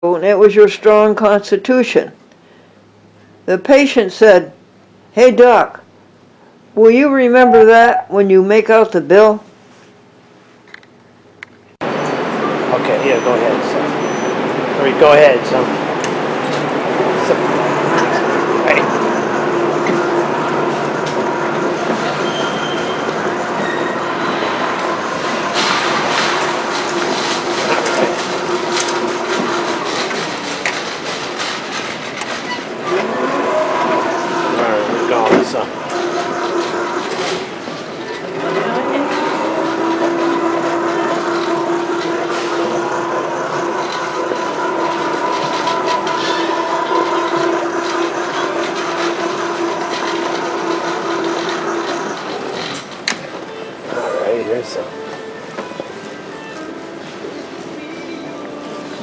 and it was your strong constitution. The patient said, "Hey doc, will you remember that when you make out the bill?" Okay, yeah, go ahead, son. Go ahead, son. Right. Alright, we're going, son.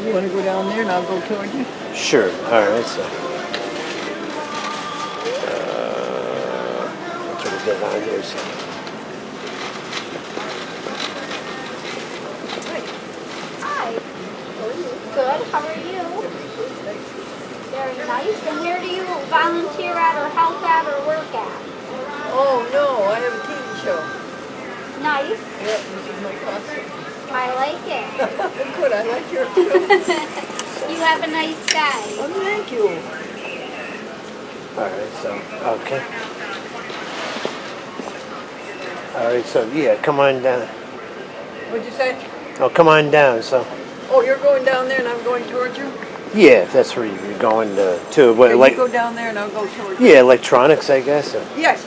You want to go down there and I'll go toward you? Sure. All right. So, try to get on here. So. Hi. Good. How are you? Very nice. And where do you volunteer at, or help at, or work at? Oh no, I have a TV show. Nice. Yep, this is my costume. I like it. Good, I like your show. You have a nice day. Oh, thank you. All right. So, okay. All right. So, yeah, come on down. What'd you say? Oh, come on down. So. Oh, you're going down there and I'm going towards you? Yeah, if that's where you're going to. What, Can like? you go down there and I'll go towards you? Yeah, electronics, I guess. Or? Yes,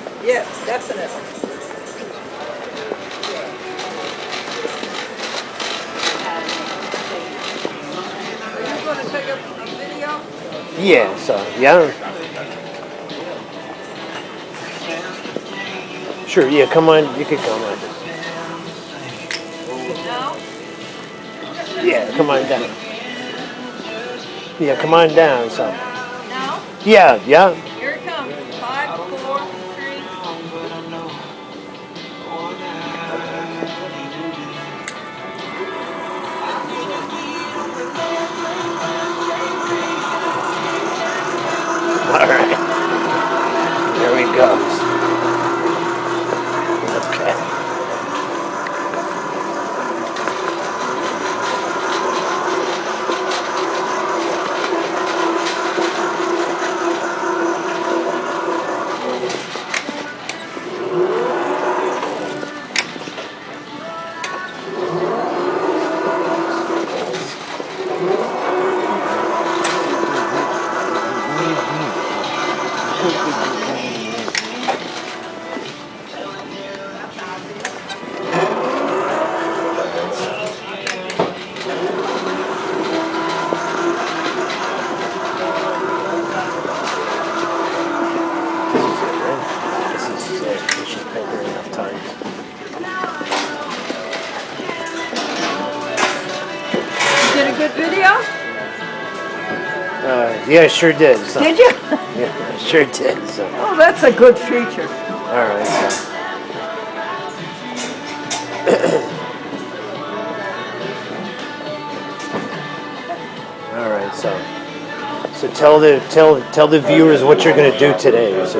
definitely. Take a video? Yeah, so, yeah. Sure, yeah, come on, you could come on. Now? Yeah, come on down. Yeah, come on down, so. Now? Yeah. Here it comes. 5, 4, 3. All right. There we go. Okay. Did a good video? Yeah, sure did. So. Did you? Yeah, sure did. So. Oh, that's a good feature. All right. So. All right. So tell the viewers what you're going to do today. So.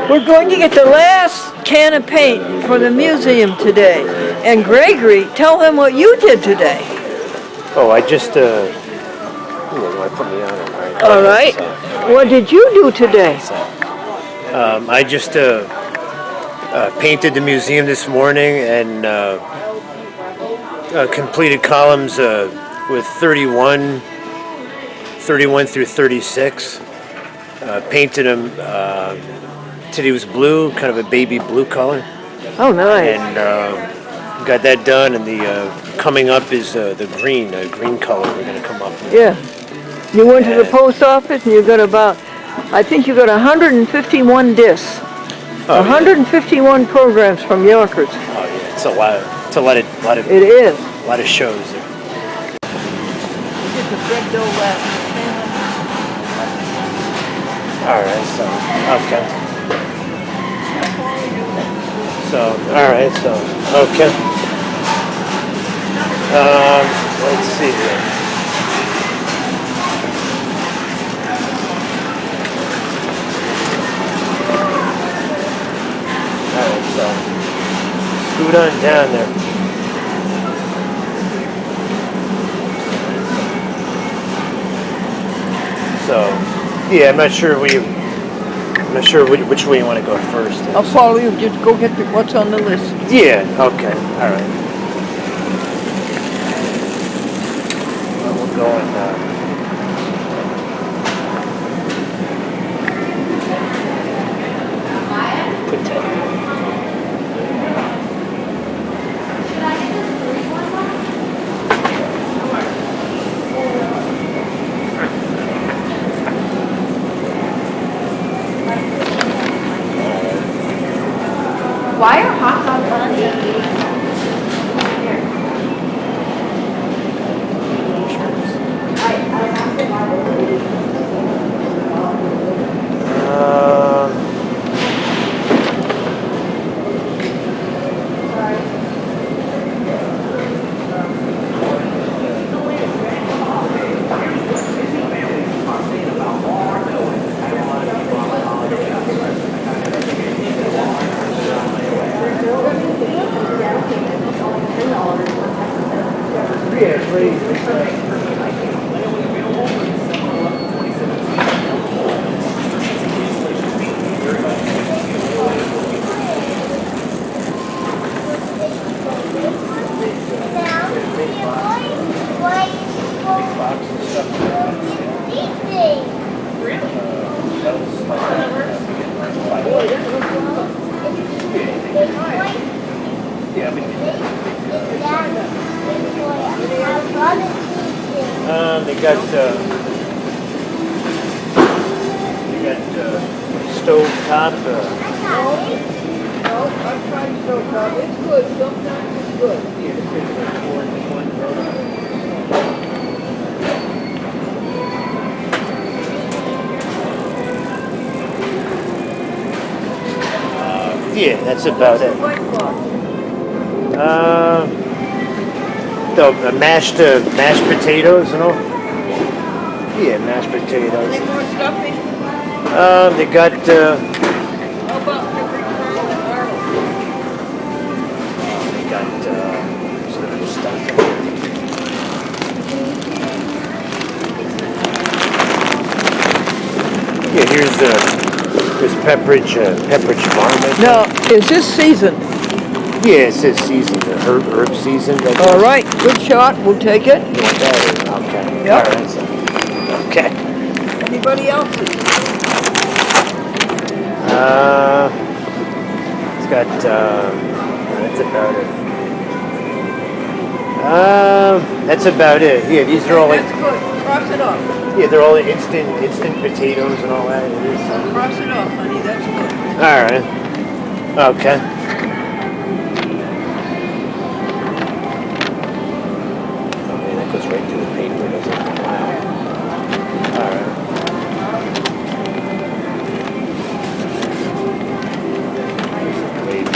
We're going to get the last can of paint for the museum today. And Gregory, tell them what you did today. Oh, I just put me on it, right? All right. So, what did you do today? I just painted the museum this morning and completed columns with 31 through 36. Painted them. Today was blue, kind of a baby blue color. Oh, nice. And got that done, and the coming up is the green color. We're going to come up with. Yeah. You went to the post office and you got I think you got 151 discs. Oh, 151 programs from Yonkers. Oh yeah, it's a lot of It is. a lot of shows there. Did the bread dough last. All right, so okay. So all right, so okay. Let's see here. scoot on down there. So, yeah, I'm not sure which way you want to go first. I'll follow you. Just go get what's on the list. Yeah. Okay. All right. Well, we'll go and. Put that in. Why are hot dogs on the They got stove top. No, I've tried stovetop. It's good. Sometimes it's good. Yeah, that's about it. The mashed potatoes and all. Yeah, mashed potatoes. Any more stuffing? They got. How about pepper and garlic? They got some other stuff. Yeah, here's Pepperidge Farm. Now, is this seasoned? Yeah, it says seasoned, herb seasoned. All right, good shot. We'll take it. You want that? Okay. Yep. All right. So, okay. Anybody else? It's got. That's about it. That's about it. Yeah, these are all like. That's good. Cross it off. Yeah, they're all instant potatoes and all that. It is. Cross it off, honey. That's good. All right. Okay. That goes right through the paper, doesn't it? Wow. All right. Here's some gravy.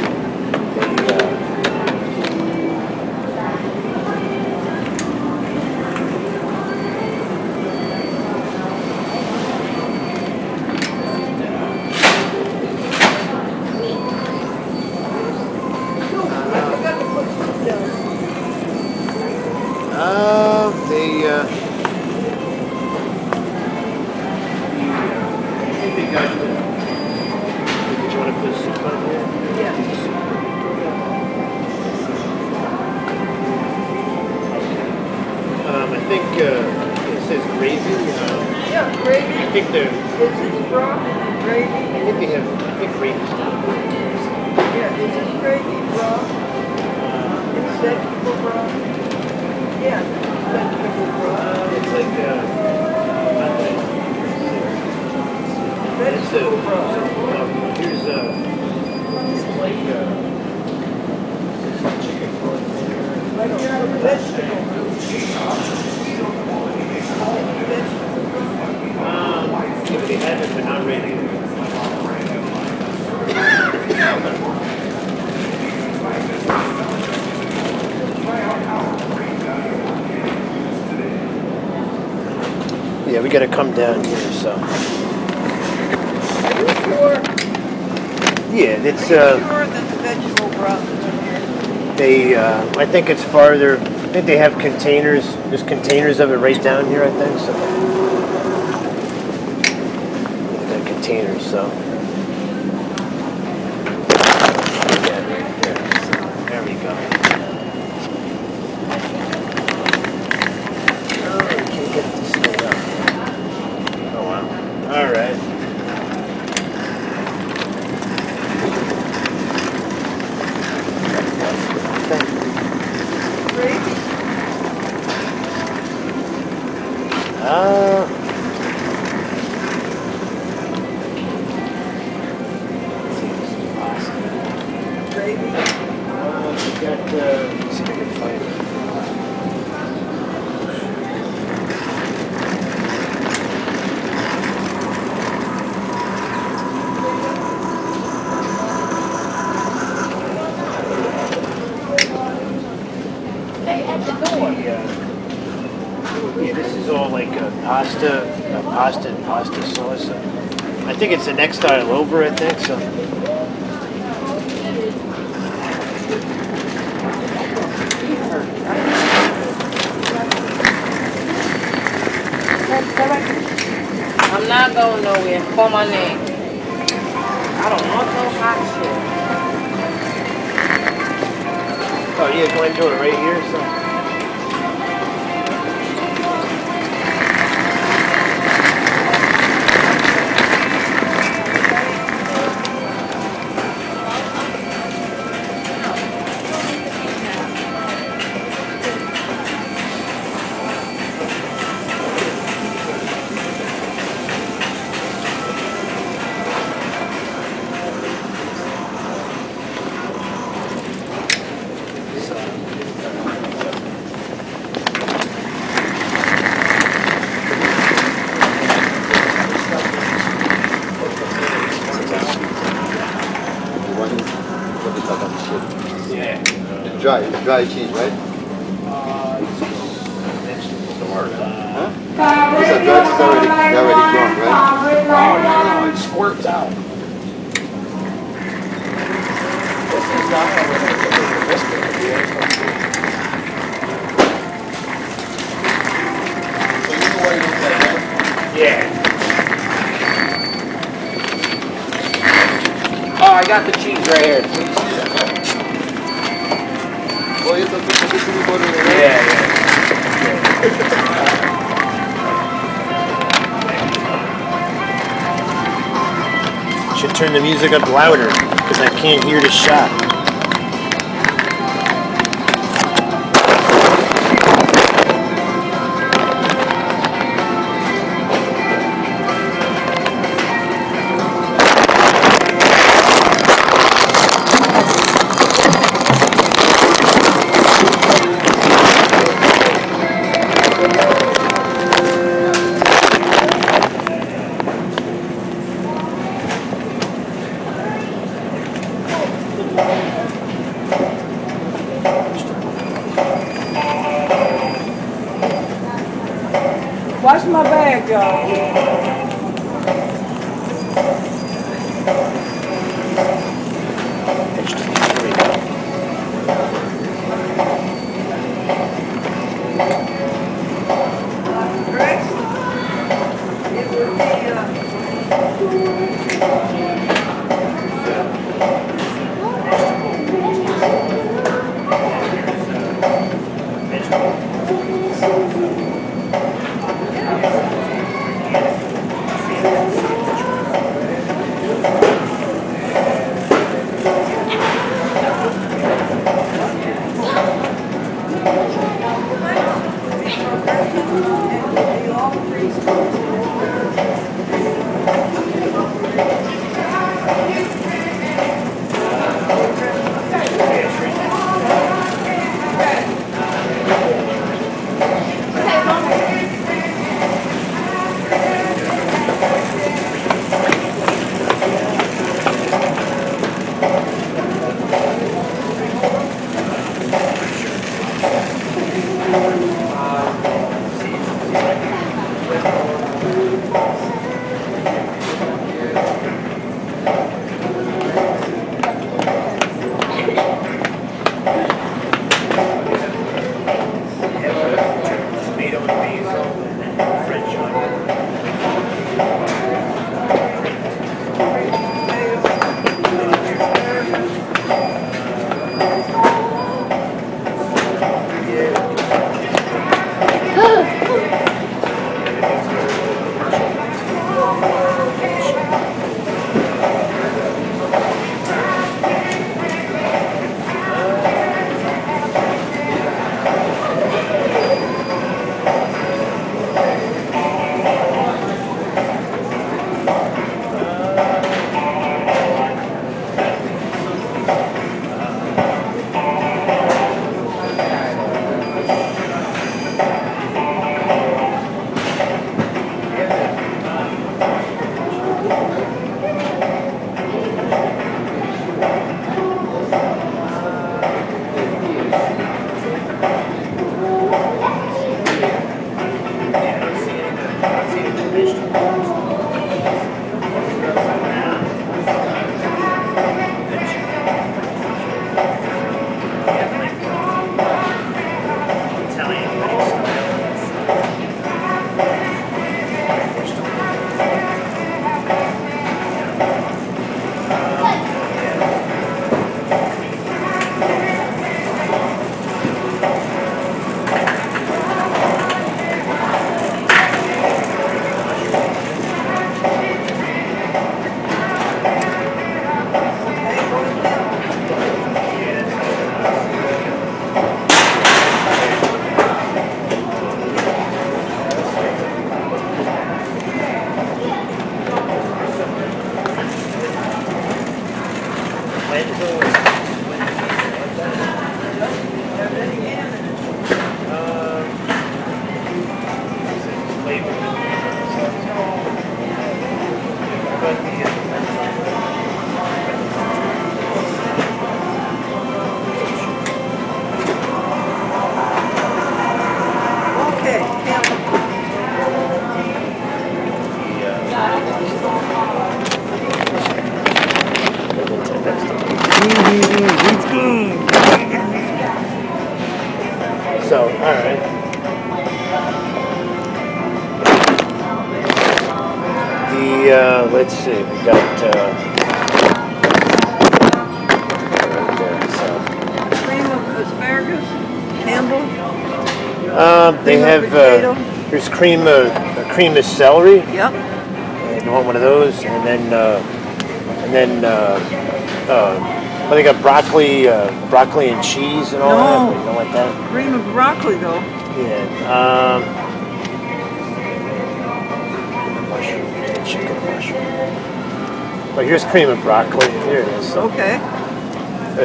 Did you want to put soup on here? Yeah. I think it says gravy. Yeah, gravy. I think they're. Is this broth and gravy? I think they have. I think gravy's not good. Yeah, is this gravy broth? It's vegetable broth? Yeah, vegetable broth. It's like Vegetable broth. here's it's like chicken broth. Vegetable. If they have it, but not ready. Yeah, we got to come down here, so. Are you sure? Yeah, it's Are you sure that the vegetable broth is in here? They, I think it's farther. I think they have containers. There's containers of it right down here. I think so. The containers. So. Yeah, right there. So, there we go. Oh, I can't get this thing up. Oh wow. All right. Yeah, this is all like a pasta and pasta sauce. I think it's the next style over, I think so. I'm not going nowhere. Call my name. I don't want no hot shit. Oh yeah, Glendora right here, so. Dry cheese, right? Huh? These are dry cheese already gone, right? No, it squirts out. This is not how we're going to do this. So you know where you get that? Yeah. Oh, I got the cheese right here. Oh, you have to put this in the bottom, right? Yeah. Should turn the music up louder because I can't hear the shot. Watch my bag, y'all. Okay. So, all right. Let's see, we got, right there, so. Cream of asparagus, Campbell. They Cream of have, potato. there's cream of celery. Yep. And you want one of those, and then well, they got broccoli and cheese and all No. that. You don't like that? Cream of broccoli though. Yeah. Mushroom, chicken mushroom. Oh, here's cream of broccoli. Here it is. Okay.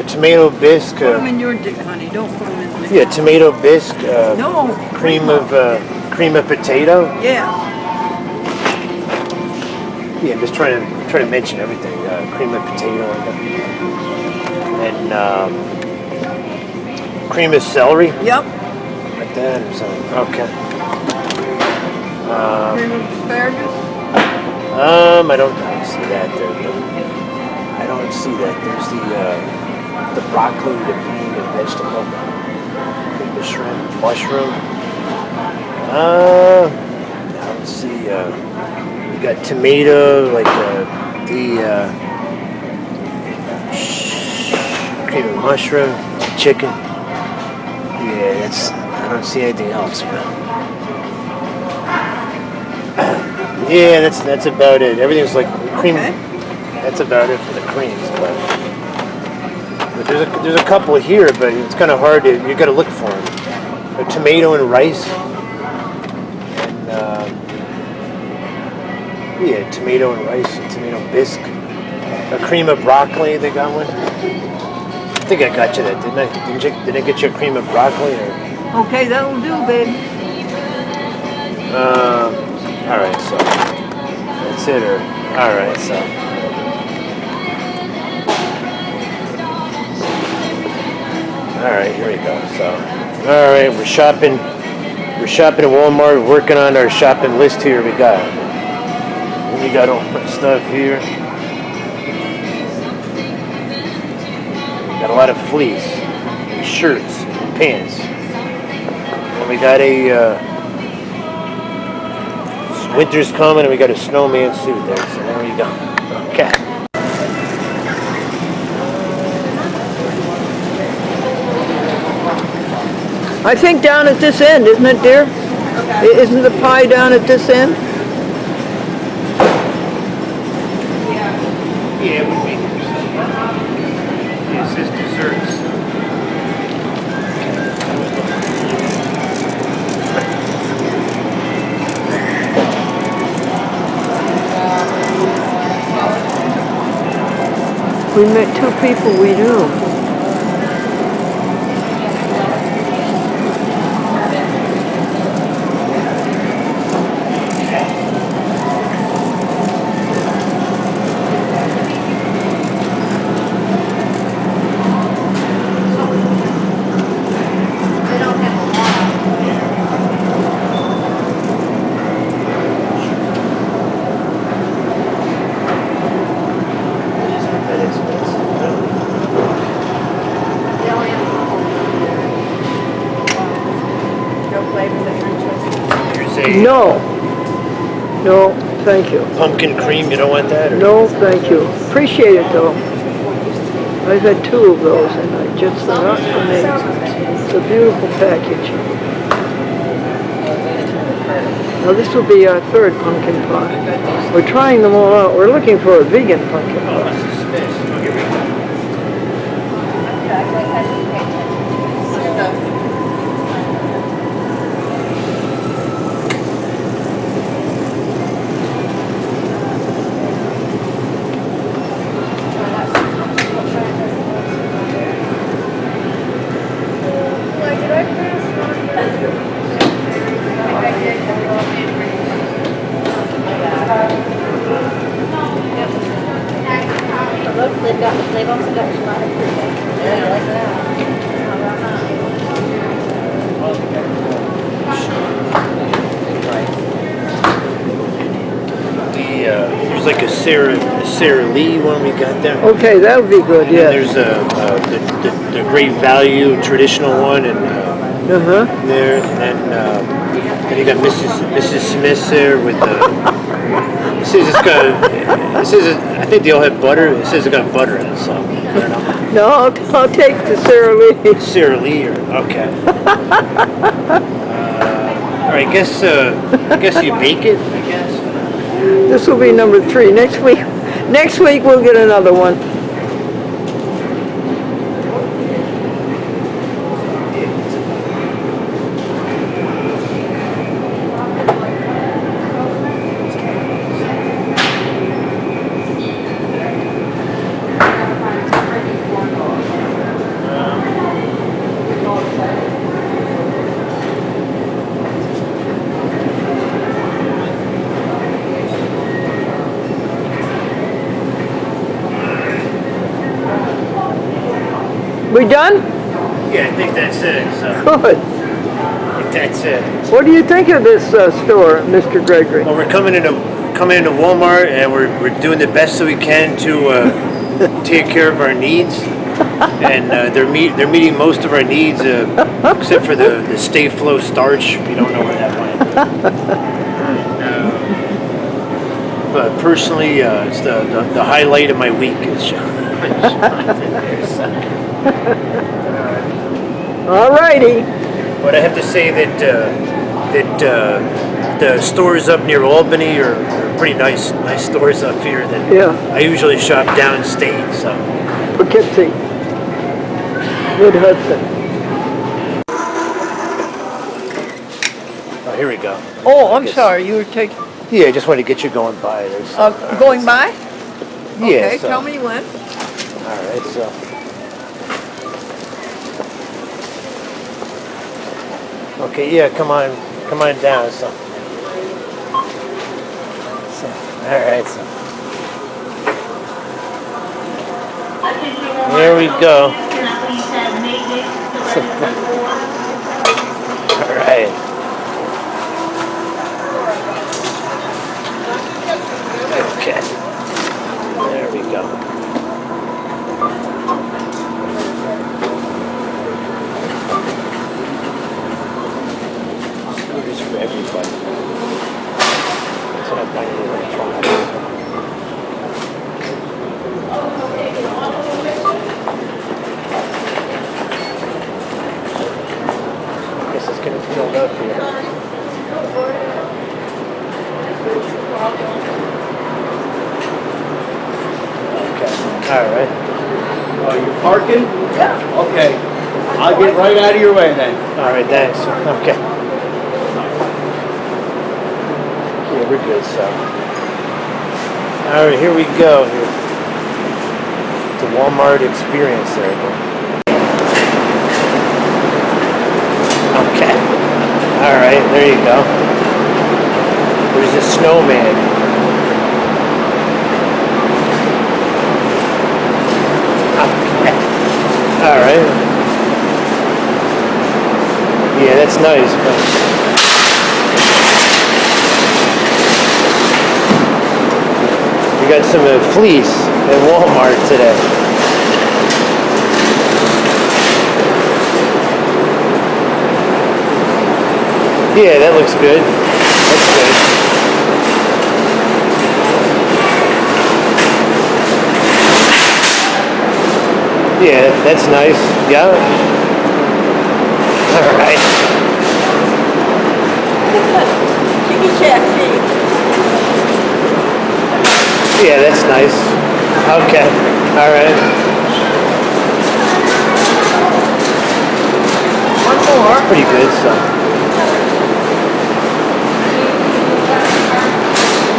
Tomato bisque. Put them in your dish, honey. Don't put them in the Yeah, tomato bisque. No. Cream of potato. Yeah. Yeah, I'm just trying to mention everything. Cream of potato and cream of celery. Yep. Like that or something. Okay. Cream of asparagus. I don't see that there. I don't see that. There's the broccoli, the bean, the vegetable, the shrimp, mushroom. I don't see. We got tomato, like cream of mushroom, chicken. Yeah, I don't see anything else, man. Yeah, that's about it. Everything's like cream. Okay. That's about it for the creams, but there's a couple here, but it's kind of hard to. You got to look for them. A tomato and rice, and yeah, tomato and rice, and tomato bisque. A cream of broccoli. They got one. I think I got you that, didn't I? Did I get you a cream of broccoli? Or? Okay, that'll do, babe. All right, so that's it, or all right, so. All right, here we go. So, all right, we're shopping at Walmart. We're working on our shopping list here. We got all my stuff here. Got a lot of fleece, and shirts, and pants. And we got winter's coming, and we got a snowman suit there. So there you go. Okay. I think down at this end, isn't it, dear? Okay. Isn't the pie down at this end? Yeah, it would be. Yeah, it says desserts. We met two people we knew. No. No, thank you. Pumpkin cream, you don't want that? Or? No, thank you. Appreciate it though. I've had 2 of those and I just they're not for me. It's a beautiful package. Now this will be our 3rd pumpkin pie. We're trying them all out. We're looking for a vegan pumpkin Oh, pie. this is space. Oh, here we go. They've also got some other food. Yeah, like that. There's like a Sara Lee one we got there. Okay, that would be good, And yeah. there's the Great Value traditional one, and Uh-huh. there, and then you got Mrs. Smith there with the. It says it's got. It says I think they all have butter. It says it's got butter in it, so I don't know. No, I'll take the Sara Lee. Sara Lee, or okay. All right, I guess you bake it. I guess. This will be number 3. Next week we'll get another one. We done? Yeah, I think that's it. So Good. I think that's it. What do you think of this store, Mr. Gregory? Well, we're coming into Walmart, and we're doing the best that we can to take care of our needs, and they're meeting most of our needs, except for the Stay Flow starch. We don't know where that went. But personally, it's the highlight of my week. Is All righty. But I have to say that the stores up near Albany are pretty nice stores up here. That Yeah. I usually shop downstate. So Poughkeepsie. Good Hudson. oh, here we go. Oh, I I'm guess- sorry. You were taking Yeah, I just wanted to get you going by. There's, going by? yeah. Okay, So, tell me when. All right. So. Okay, yeah, come on down. So, all right. So, here we go. All right. Okay. There we go. This for everybody. That's what I'm buying electronics. I guess it's getting filled up here. Okay. All right. Oh, you're parking? Yeah. Okay. I'll get right out of your way then. All right. Thanks. Okay. Yeah, we're good. So. All right. Here we go. Here. The Walmart experience there. Okay. All right. There you go. There's a snowman. Okay. All right. Yeah, that's nice. But we got some fleece at Walmart today. Yeah, that looks good. That's good. Yeah, that's nice. Yeah. All right. Chicky Chatsy. Yeah, that's nice. Okay. All right. One more. Pretty good, so.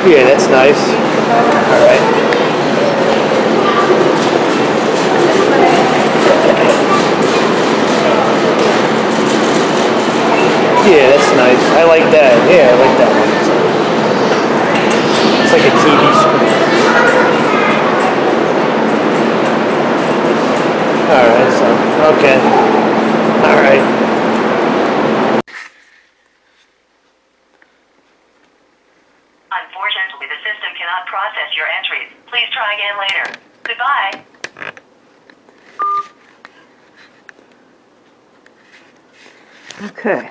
Yeah, that's nice. All right. Yeah, that's nice. I like that. Yeah, I like that one. It's like a TV screen. Alright, so, okay. Alright. Unfortunately, the system cannot process your entries. Please try again later. Goodbye. Okay.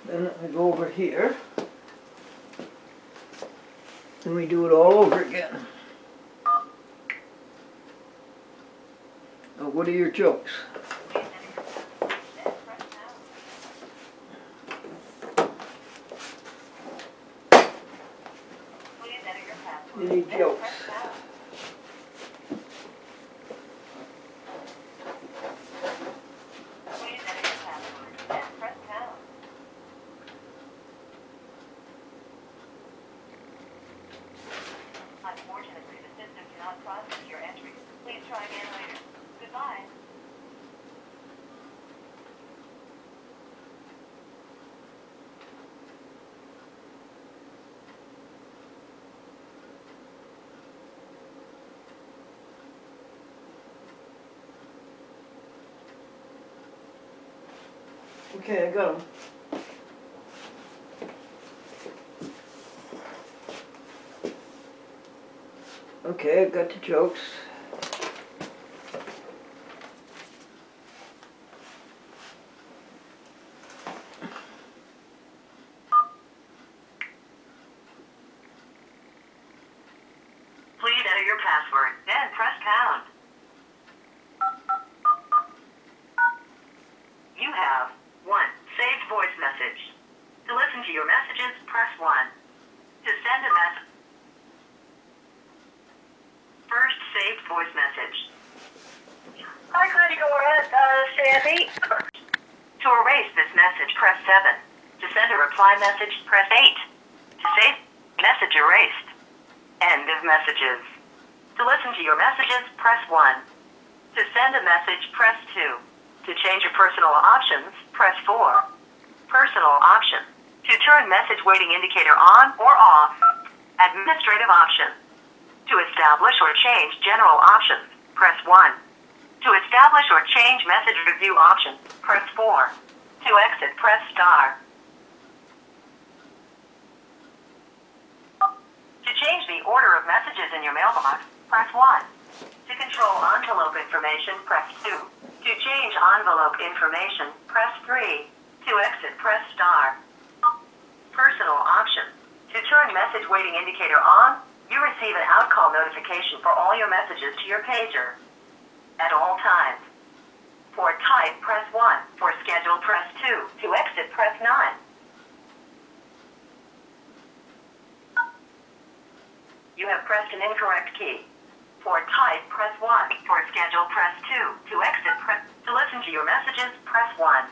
Then I go over here. And we do it all over again. Now, what are your jokes? Any jokes? Unfortunately, the system cannot process your entries. Please try again later. Goodbye. Okay, I got them. Okay, I got the jokes. Please enter your password, then press pound. You have 1 saved voice message. To listen to your messages, press 1. To send a message. First saved voice message. Hi, Glendora, Sandy. To erase this message, press 7. To send a reply message, press 8. To save message erased. End of messages. To listen to your messages, press 1. To send a message, press 2. To change your personal options, press 4. Personal option. To turn message waiting indicator on or off. Administrative option. To establish or change general options, press 1. To establish or change message review options, press 4. To exit, press star. To change the order of messages in your mailbox, press 1. To control envelope information, press 2. To change envelope information, press 3. To exit, press star. Personal option. To turn message waiting indicator on, you receive an outcall notification for all your messages to your pager at all times. For type, press 1. For schedule, press 2. To exit, press 9. You have pressed an incorrect key. For type, press 1. For schedule, press 2. To exit, press... To listen to your messages, press 1.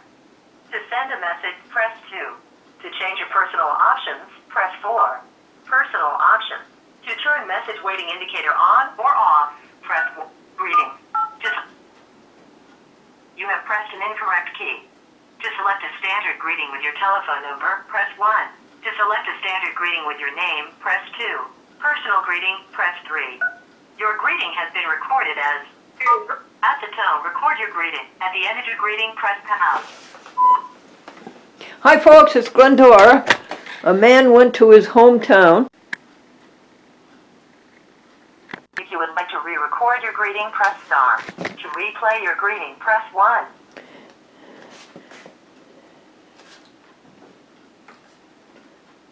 To send a message, press 2. To change your personal options, press 4. Personal option. To turn message waiting indicator on or off, press 1. Greeting. You have pressed an incorrect key. To select a standard greeting with your telephone number, press 1. To select a standard greeting with your name, press 2. Personal greeting, press 3. Your greeting has been recorded as... At the tone, record your greeting. At the end of your greeting, press pound. Hi folks, it's Glendora. A man went to his hometown would like to re-record your greeting, press star. To replay your greeting, press 1.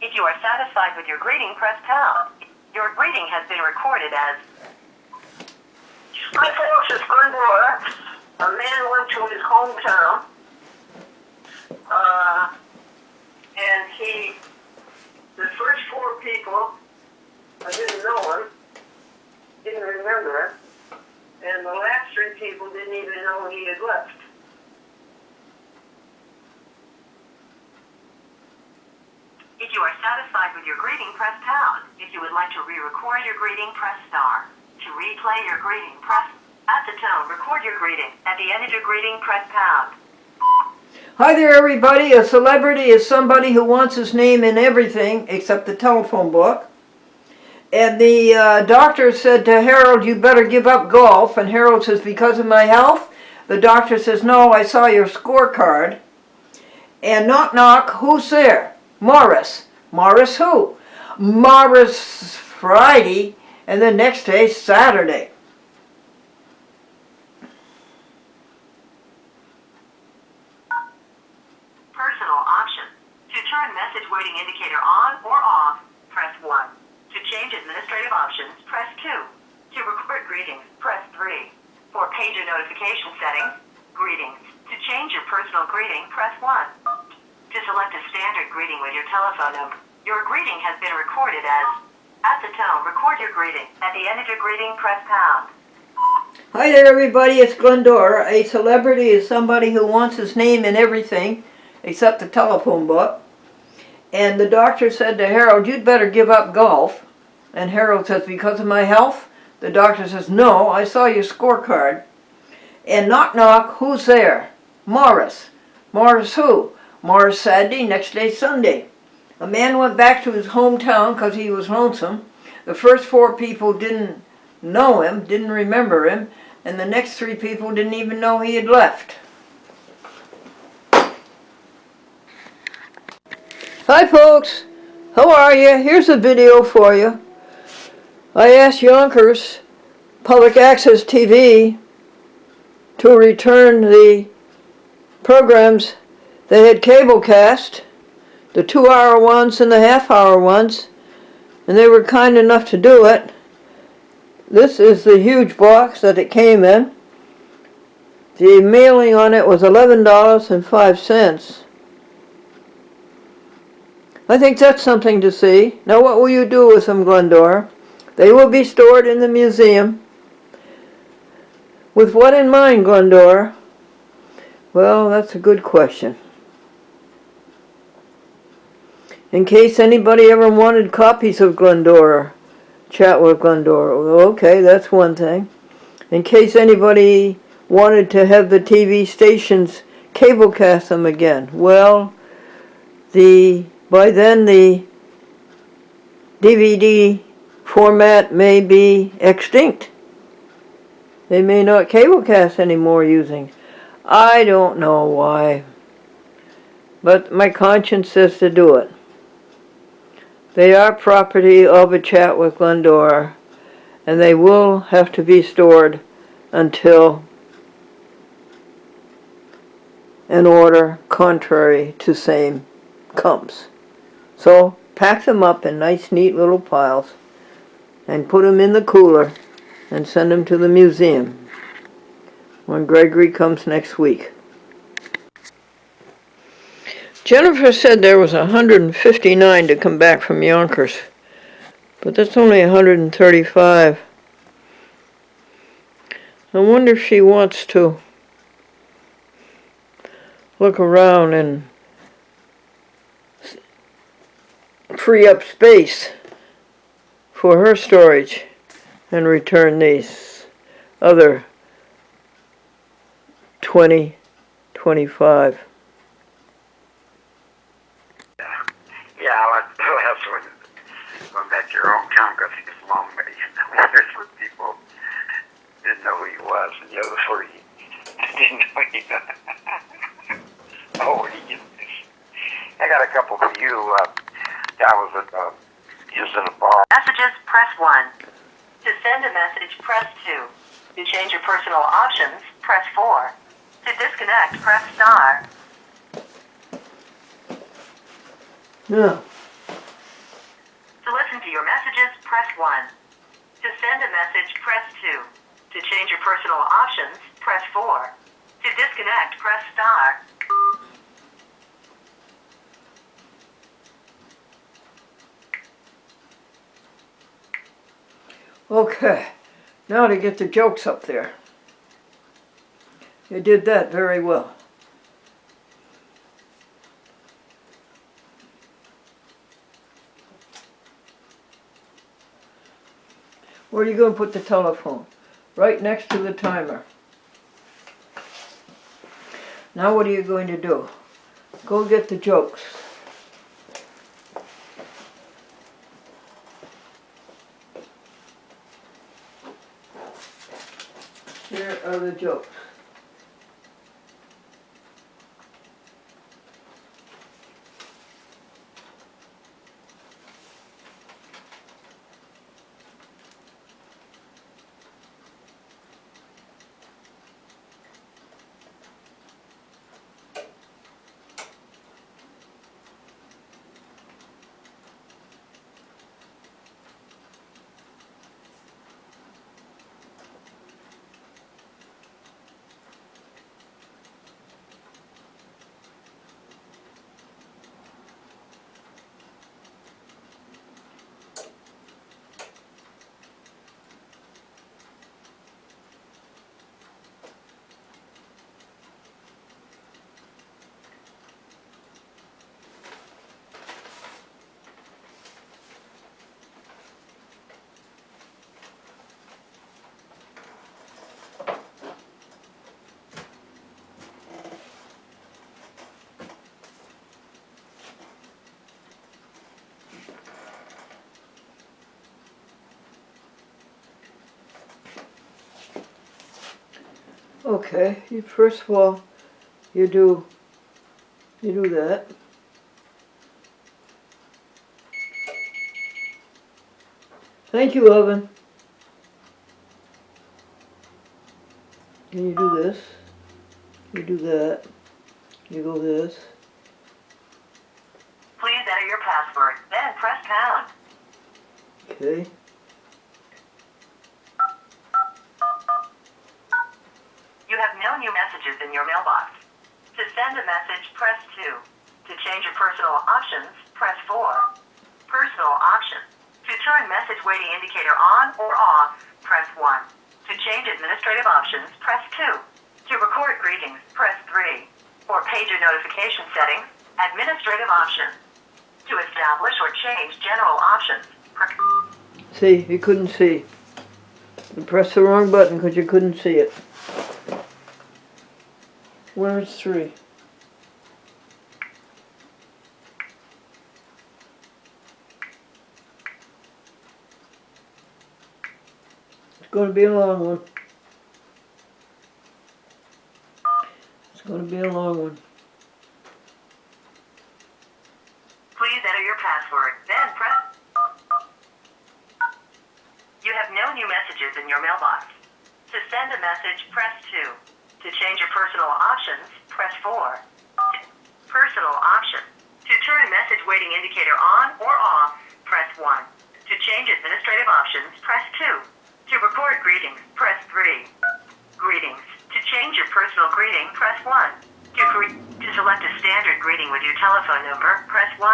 If you are satisfied with your greeting, press pound. Your greeting has been recorded as... Hi folks, it's Glendora. A man went to his hometown, and the first 4 people, I didn't know him, didn't remember him, and the last 3 people didn't even know he had left. If you are satisfied with your greeting, press pound. If you would like to re-record your greeting, press star. To replay your greeting, press... At the tone, record your greeting. At the end of your greeting, press pound. Hi there, everybody. A celebrity is somebody who wants his name in everything except the telephone book. And the doctor said to Harold, you better give up golf. And Harold says, because of my health? The doctor says, no, I saw your scorecard. And knock, knock, who's there? Morris. Morris who? Morris Friday, and the next day, Saturday. Personal option. To turn message waiting indicator on or off, press 1. To change administrative options, press 2. To record greetings, press 3. For pager notification settings, greetings. To change your personal greeting, press 1. To select a standard greeting with your telephone number, your greeting has been recorded as... At the tone, record your greeting. At the end of your greeting, press pound. Hi there, everybody. It's Glendora. A celebrity is somebody who wants his name in everything except the telephone book. And the doctor said to Harold, you'd better give up golf. And Harold says, because of my health? The doctor says, no, I saw your scorecard. And knock, knock, who's there? Morris. Morris who? Morris Saturday, next day Sunday. A man went back to his hometown because he was lonesome. The first 4 people didn't know him, didn't remember him, and the next 3 people didn't even know he had left. Hi folks, how are you? Here's a video for you. I asked Yonkers Public Access TV to return the programs they had cablecast, the 2-hour ones and the half-hour ones, and they were kind enough to do it. This is the huge box that it came in. The mailing on it was $11.05. I think that's something to see. Now what will you do with them, Glendora? They will be stored in the museum. With what in mind, Glendora? Well, that's a good question. In case anybody ever wanted copies of Glendora, chat with Glendora. Okay, that's one thing. In case anybody wanted to have the TV stations cablecast them again. Well, by then the DVD format may be extinct. They may not cablecast anymore using. I don't know why. But my conscience says to do it. They are property of a chat with Glendora, and they will have to be stored until an order contrary to same comes. So pack them up in nice neat little piles and put them in the cooler and send them to the museum when Gregory comes next week. Jennifer said there was 159 to come back from Yonkers, but that's only 135. I wonder if she wants to look around and free up space for her storage and return these other 25. Yeah, that's when going back to your hometown because it's a long way. There's some people didn't know who he was, and the other 3 didn't know he Oh, I got a couple for you. I was in a bar. Messages, press 1. To send a message, press 2. To change your personal options, press 4. To disconnect, press star. Yeah. To listen to your messages, press 1. To send a message, press 2. To change your personal options, press 4. To disconnect, press star. Okay, now to get the jokes up there. You did that very well. Where are you going to put the telephone? Right next to the timer. Now what are you going to do? Go get the jokes. Here are the jokes. Okay, first of all, you do that. Thank you, oven. Then you do this. You do that. You go this. Please enter your password, then press pound. Okay. You have no new messages in your mailbox. To send a message, press 2. To change your personal options, press 4. Personal options. To turn message waiting indicator on or off, press 1. To change administrative options, press 2. To record greetings, press 3. For pager notification settings, administrative options. To establish or change general options, See, you couldn't see. You pressed the wrong button because you couldn't see it. Where's 3? It's going to be a long one. It's going to be a long one. please enter your password, then press. You have no new messages in your mailbox. To send a message, press 2. To change your personal options, press 4. Personal options. To turn message waiting indicator on or off, press 1. To change administrative options, press 2. To record greetings, press 3. Greetings. To change your personal greeting, press 1. To select a standard greeting with your telephone number, press 1.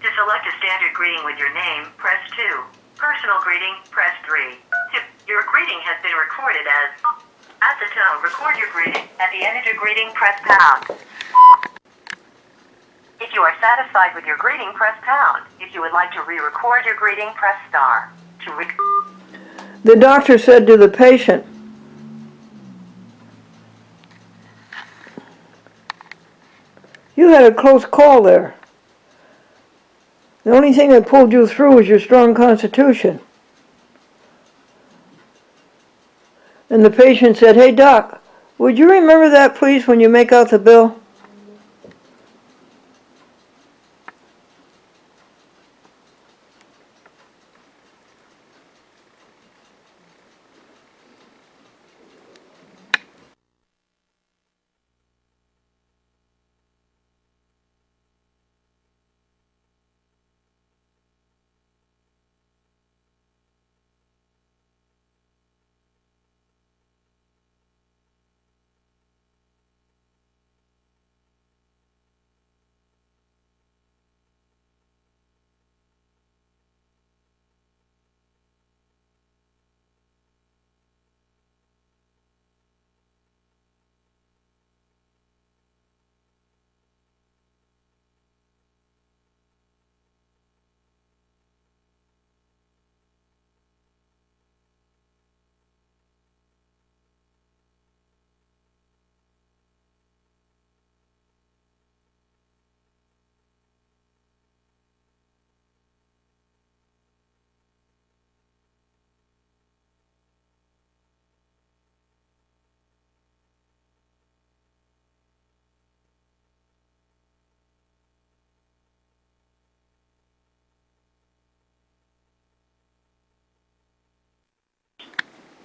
To select a standard greeting with your name, press 2. Personal greeting, press 3. Your greeting has been recorded as... At the tone, record your greeting. At the end of your greeting, press pound. If you are satisfied with your greeting, press pound. If you would like to re-record your greeting, press star. The doctor said to the patient, "You had a close call there. The only thing that pulled you through was your strong constitution." And the patient said, "Hey doc, would you remember that please when you make out the bill?"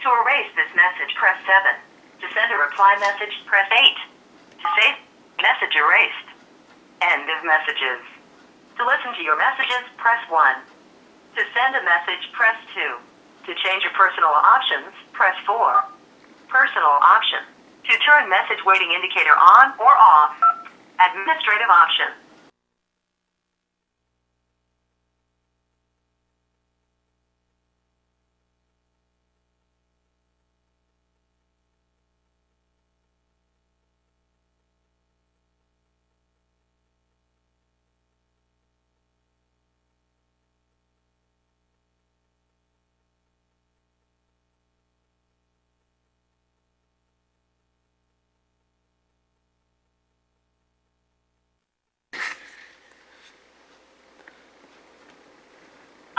To erase this message, press 7. To send a reply message, press 8. To save message erased. End of messages. To listen to your messages, press 1. To send a message, press 2. To change your personal options, press 4. Personal option. To turn message waiting indicator on or off. Administrative option.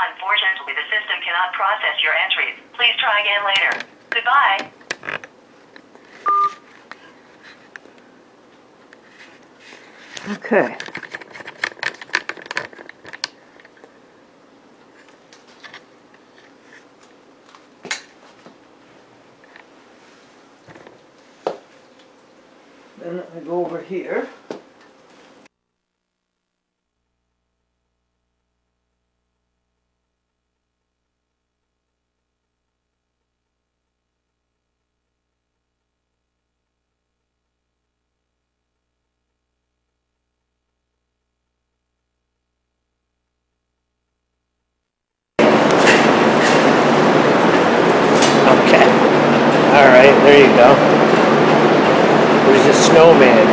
Unfortunately, the system cannot process your entries. Please try again later. Goodbye. Okay. Then I go over here. Okay. All right, there you go. There's a snowman.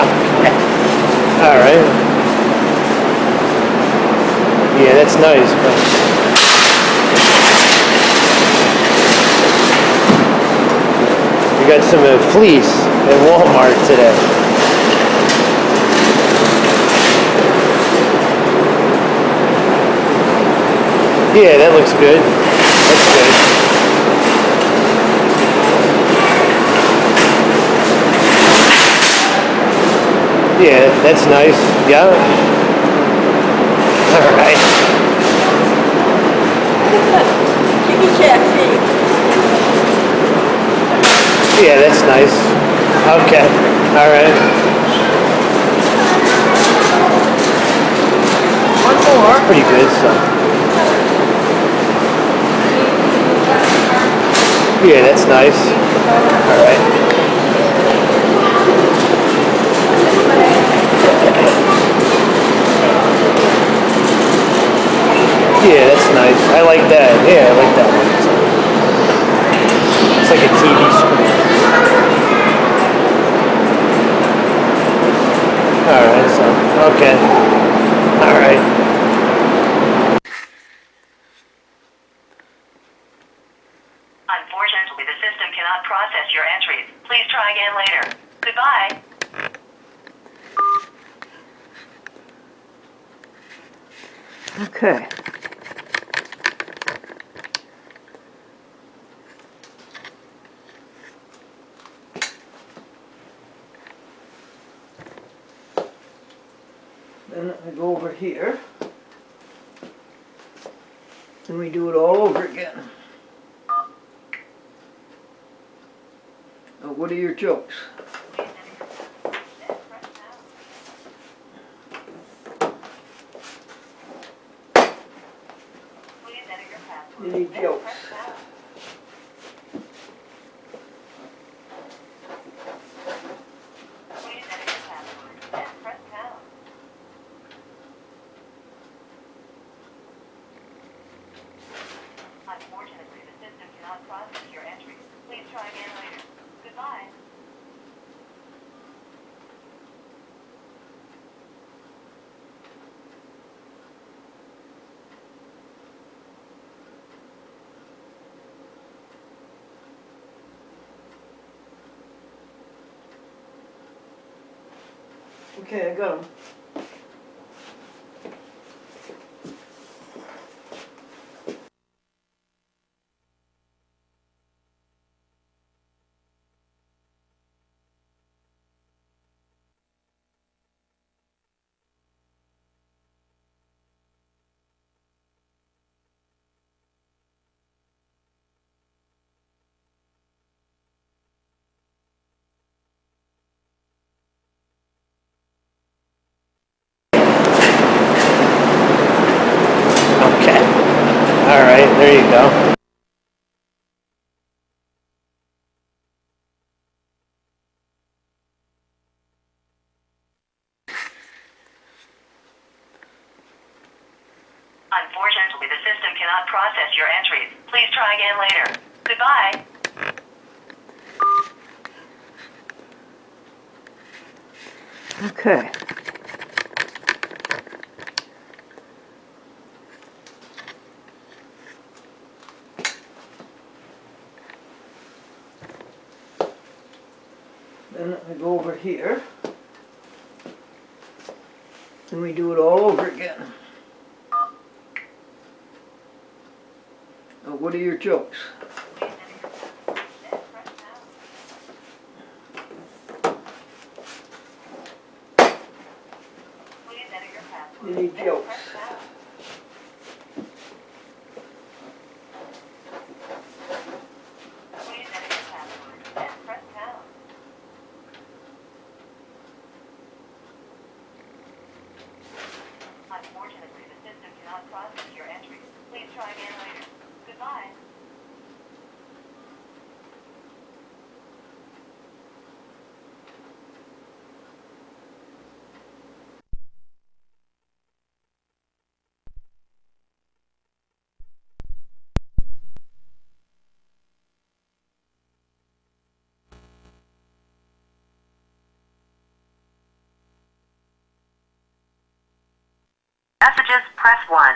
Okay. All right. Yeah, that's nice. But we got some fleece at Walmart today. Yeah, that looks good. That's good. Yeah, that's nice. Yeah. All right. Yeah, that's nice. Okay. All right. One more. Pretty good, so. Yeah, that's nice. All right. Yeah, that's nice. I like that. Yeah, I like that one. It's like a TV screen. All right, so, okay. All right. Unfortunately, the system cannot process your entries. Please try again later. Goodbye. Okay. Then I go over here. And we do it all over again. Now, what are your jokes? Any jokes? Unfortunately, the system cannot process your entries. Please try again later. Goodbye. Okay, I got them. All right, there you go. Unfortunately, the system cannot process your entries. Please try again later. Goodbye. Okay. Then I go over here. And we do it all over again. Now, what are your jokes? Any jokes? Unfortunately, the system cannot process your entries. Please try again later. Goodbye. Messages, press 1.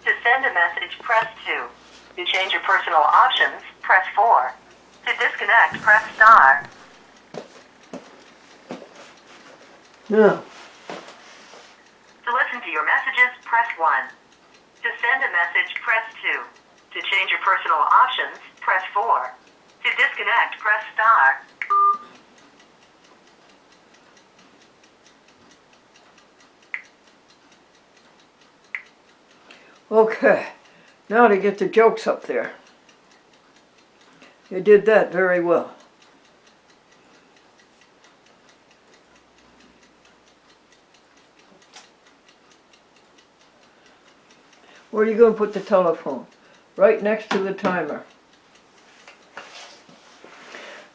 To send a message, press 2. To change your personal options, press 4. To disconnect, press star. No. To listen to your messages, press 1. To send a message, press 2. To change your personal options, press 4. To disconnect, press star. Okay. Now to get the jokes up there. You did that very well. Where are you going to put the telephone? Right next to the timer.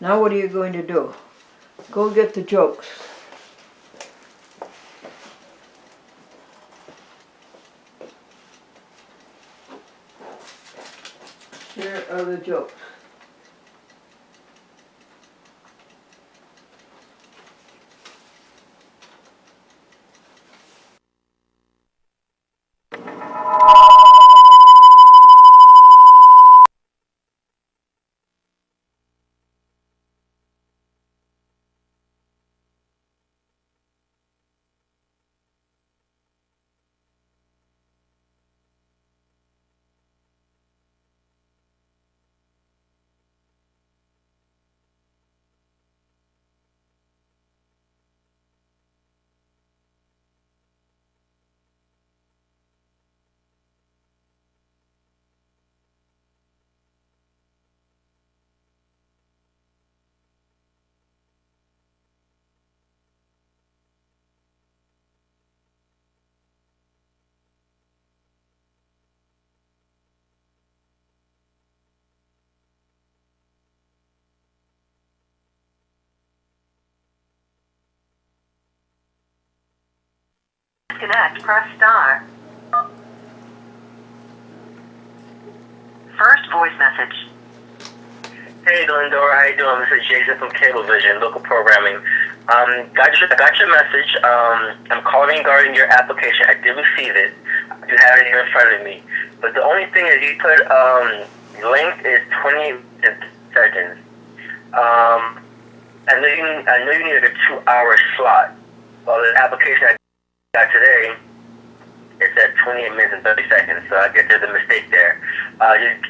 Now what are you going to do? Go get the jokes. Here are the jokes. Disconnect, press star. First voice message. Hey, Glendora, how you doing? This is Jason from Cablevision, local programming. Got your message. I'm calling regarding your application. I did receive it. I do have it here in front of me. But the only thing is you put length is 20 seconds. I know you needed a 2-hour slot. Well, the application I got today, it's at 28 minutes and 30 seconds, so I guess there's a mistake there.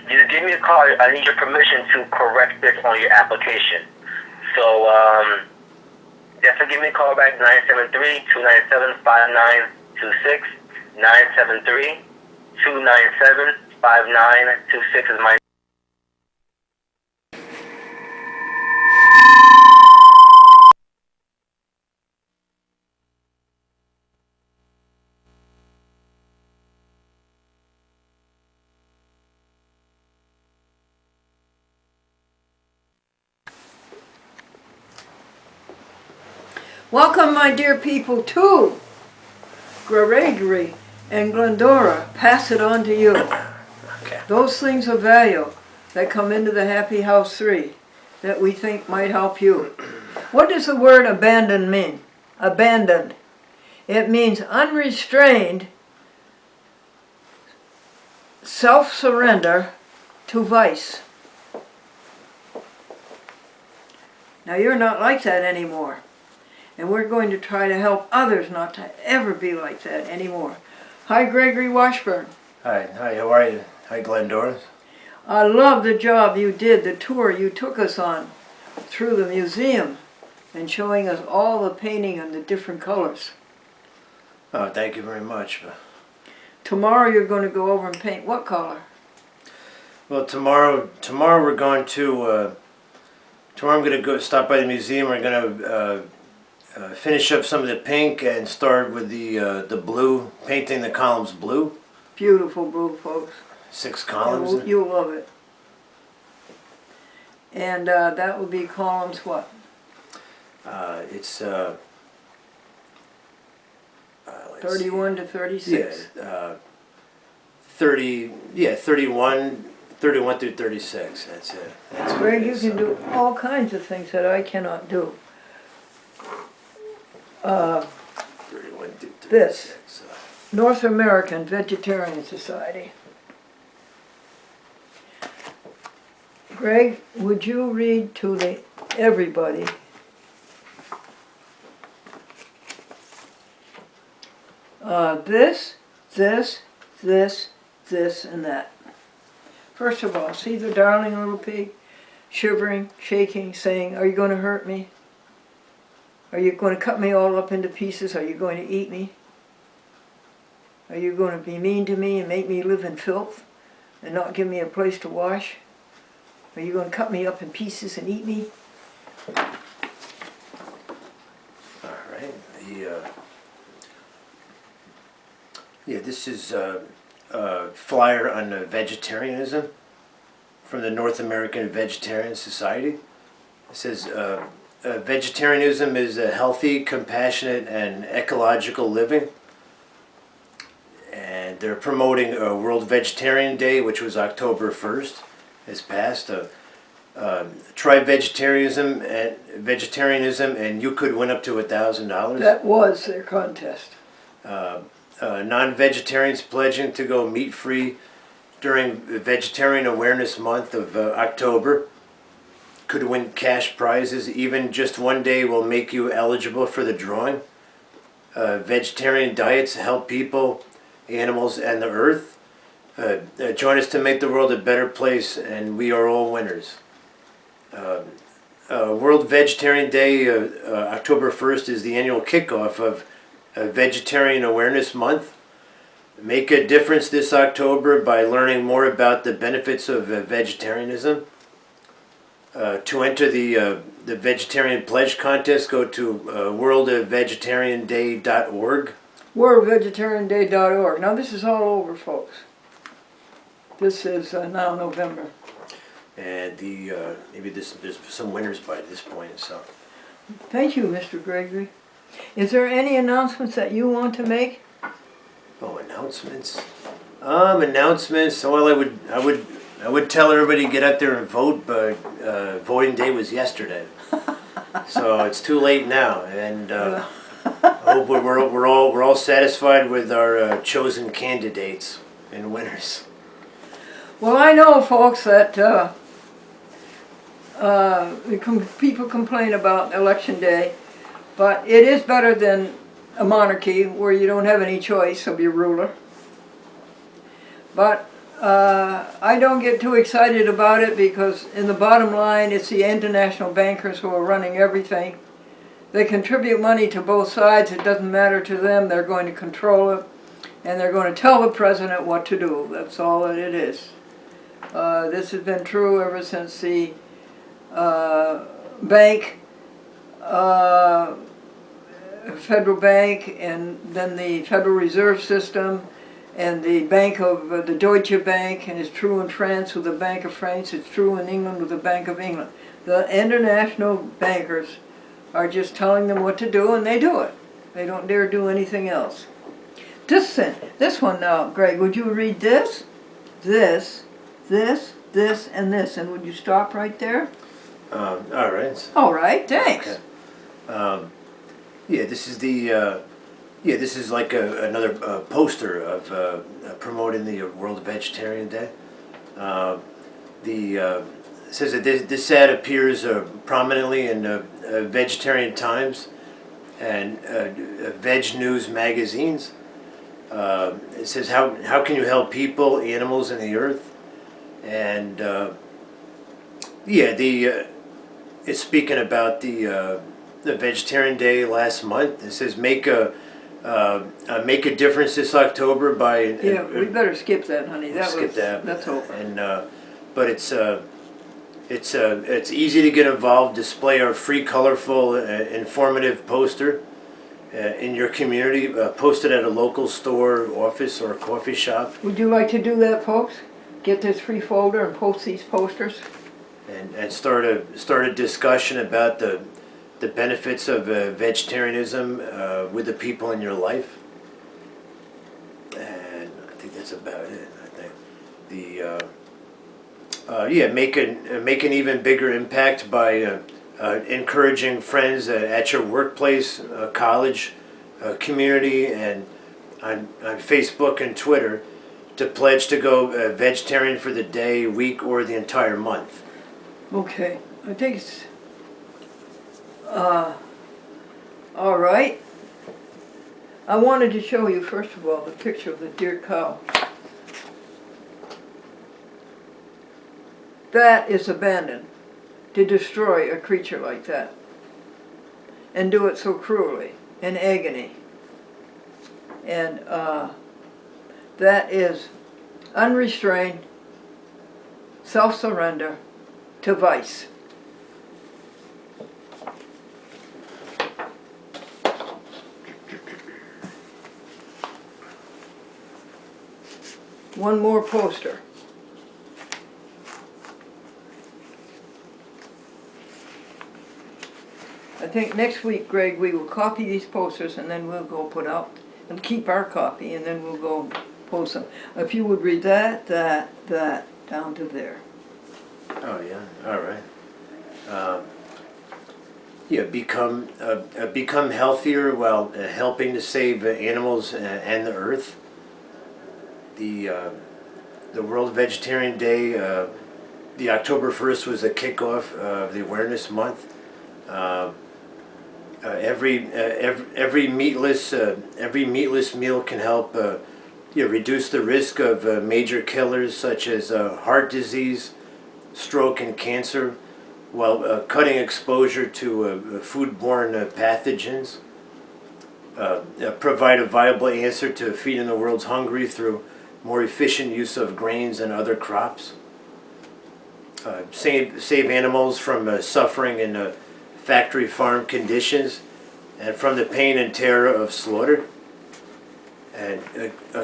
You give me a call. I need your permission to correct this on your application. So, definitely give me a call back, 973-297-5926. 973-297-5926 is my Welcome, my dear people, to Gregory and Glendora. Pass it on to you. Okay. Those things of value that come into the Happy House 3 that we think might help you. What does the word abandon mean? Abandoned. It means unrestrained self-surrender to vice. Now you're not like that anymore. And we're going to try to help others not to ever be like that anymore. Hi, Gregory Washburn. Hi, how are you? Hi, Glendora. I love the job you did, the tour you took us on through the museum and showing us all the painting and the different colors. Oh, thank you very much. Tomorrow you're going to go over and paint what color? Well, tomorrow we're going to, tomorrow I'm going to go stop by the museum. We're going to finish up some of the pink and start with the blue, painting the columns blue. Beautiful blue, folks. 6 columns. You'll love it. And that would be columns what? It's 31 to 36? Yeah, 31 through 36. That's it. That's what Greg, it you is, can so. do all kinds of things that I cannot do. 31 through 36. This. North American Vegetarian Society. Greg, would you read to everybody this, and that. First of all, see the darling little pig shivering, shaking, saying, "Are you going to hurt me? Are you going to cut me all up into pieces? Are you going to eat me? Are you going to be mean to me and make me live in filth and not give me a place to wash? Are you going to cut me up in pieces and eat me?" All right. This is a flyer on vegetarianism from the North American Vegetarian Society. It says, vegetarianism is a healthy, compassionate, and ecological living. And they're promoting a World Vegetarian Day, which was October 1st, has passed. Try vegetarianism, and you could win up to $1,000. That was their contest. Non-vegetarians pledging to go meat-free during the Vegetarian Awareness Month of October could win cash prizes. Even just one day will make you eligible for the drawing. Vegetarian diets help people, animals, and the earth. Join us to make the world a better place, and we are all winners. World Vegetarian Day, October 1st, is the annual kickoff of Vegetarian Awareness Month. Make a difference this October by learning more about the benefits of vegetarianism. To enter the Vegetarian Pledge Contest, go to worldvegetarianday.org. WorldVegetarianDay.org. Now this is all over, folks. This is now November. And maybe there's some winners by this point. So Thank you, Mr. Gregory. Is there any announcements that you want to make? oh, announcements. Announcements. Well, I would tell everybody to get out there and vote, but voting day was yesterday, so it's too late now. And I hope we're all satisfied with our chosen candidates and winners. Well, I know, folks, that people complain about Election Day, but it is better than a monarchy where you don't have any choice of your ruler. But I don't get too excited about it because in the bottom line it's the international bankers who are running everything. They contribute money to both sides. It doesn't matter to them. They're going to control it and they're going to tell the president what to do. That's all that it is. This has been true ever since the Federal Bank, and then the Federal Reserve System, and the Bank of the Deutsche Bank, and it's true in France with the Bank of France, it's true in England with the Bank of England. The international bankers are just telling them what to do and they do it. They don't dare do anything else. This one now, Greg, would you read this, this, and this, and would you stop right there? All right. All right, thanks. Okay. Yeah, this is the. This is like another poster of promoting the World Vegetarian Day. It says that this ad appears prominently in Vegetarian Times and Veg News magazines. It says how can you help people, animals, and the earth, and it's speaking about the Vegetarian Day last month. It says make a difference this October by. Yeah, we better skip that, honey. That's over. And but it's easy to get involved. Display our free, colorful, informative poster in your community. Post it at a local store, office, or coffee shop. Would you like to do that, folks? Get this free folder and post these posters? And start a discussion about the benefits of vegetarianism with the people in your life. And I think that's about it. I think make an even bigger impact by encouraging friends at your workplace, college, community, and on Facebook and Twitter to pledge to go vegetarian for the day, week, or the entire month. Okay, I think it's, all right. I wanted to show you, first of all, the picture of the deer cow. That is abandoned, to destroy a creature like that, and do it so cruelly, in agony. And that is unrestrained self-surrender to vice. One more poster. I think next week, Greg, we will copy these posters and then we'll go put out and keep our copy and then we'll go post them. If you would read that, down to there. Oh yeah, all right. Become healthier while helping to save animals and the earth. The World Vegetarian Day, the October 1st was a kickoff of the Awareness Month. Every meatless meal can help reduce the risk of major killers such as heart disease, stroke, and cancer, while cutting exposure to foodborne pathogens. Provide a viable answer to feeding the world's hungry through more efficient use of grains and other crops. Save animals from suffering in factory farm conditions and from the pain and terror of slaughter. And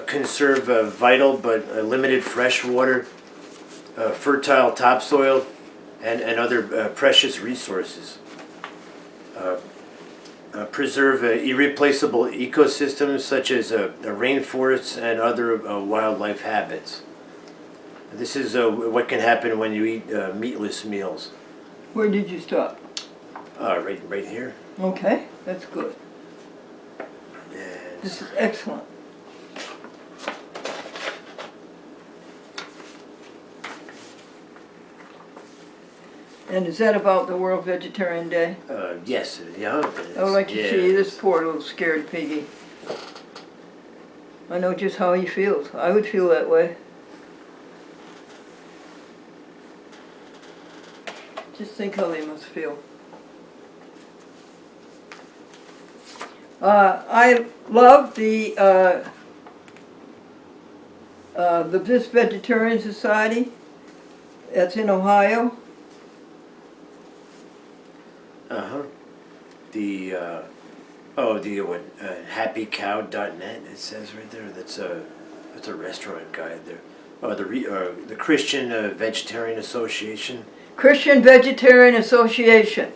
conserve vital but limited fresh water, fertile topsoil, and other precious resources. Preserve irreplaceable ecosystems such as rainforests and other wildlife habits. This is what can happen when you eat meatless meals. Where did you stop? Right here. Okay, that's good. And This is excellent. And is that about the World Vegetarian Day? yes, yeah. I would like to see this poor little scared piggy. I know just how he feels. I would feel that way. Just think how they must feel. I love this Vegetarian Society. That's in Ohio. Happycow.net. It says right there. That's a restaurant guide there. Oh, the Christian Vegetarian Association. Christian Vegetarian Association.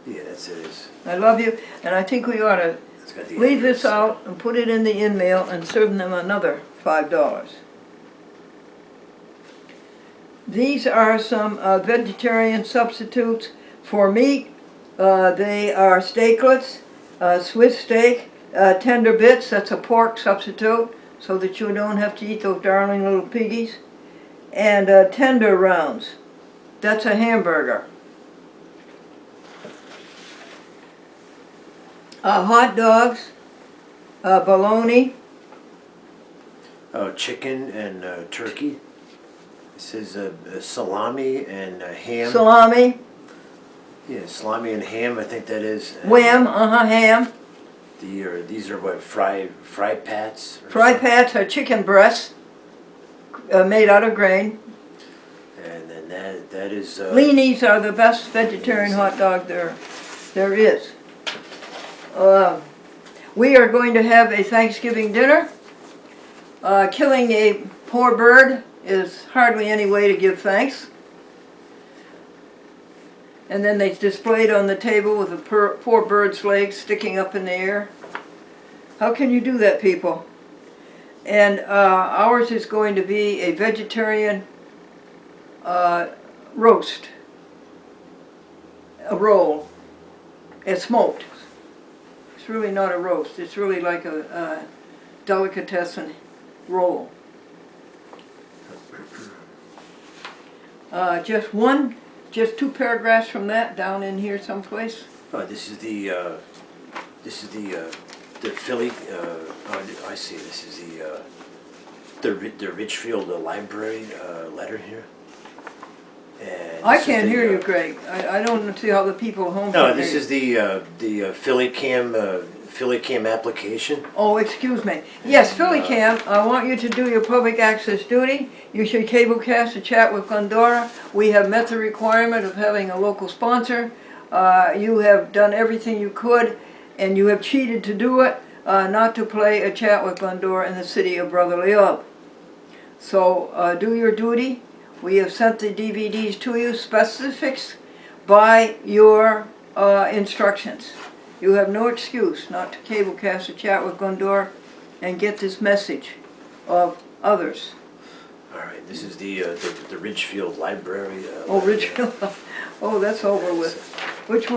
Yeah, Yes, it is. I love you, and I think we ought to It's got the leave this address. out and put it in the in-mail and serve them another $5. These are some vegetarian substitutes for meat. They are steaklets, Swiss steak, tender bits, that's a pork substitute, so that you don't have to eat those darling little piggies. And tender rounds, that's a hamburger. Hot dogs, bologna, Oh, chicken and turkey. This is salami and ham. salami, Yeah, salami and ham. I think that is. And wham, ham. These are what fry pats. or Fry something. pats are chicken breasts made out of grain. And then that is. Leanies are the best vegetarian hot dog there is. We are going to have a Thanksgiving dinner. Killing a poor bird is hardly any way to give thanks. And then they displayed on the table with a poor bird's legs sticking up in the air. How can you do that, people? And ours is going to be a vegetarian roast, a roll. It's smoked. It's really not a roast. It's really like a delicatessen roll. Just two paragraphs from that down in here someplace. Oh, this is the Philly. Oh, I see. This is the Richfield Library letter here. And I this is can't the, hear you, Greg. I don't see how the people at home No, can this hear is you. the Philly Cam application. Oh, excuse me. Yes, Philly Cam, I want you to do your public access duty. You should cablecast a chat with Glendora. We have met the requirement of having a local sponsor. You have done everything you could, and you have cheated to do it, not to play a chat with Glendora in the city of Brotherly Love. So do your duty. We have sent the DVDs to you, specifics by your instructions. You have no excuse not to cablecast a chat with Glendora and get this message of others. All right, this is the Ridgefield Library. Oh, Richfield. Oh, that's over with. Which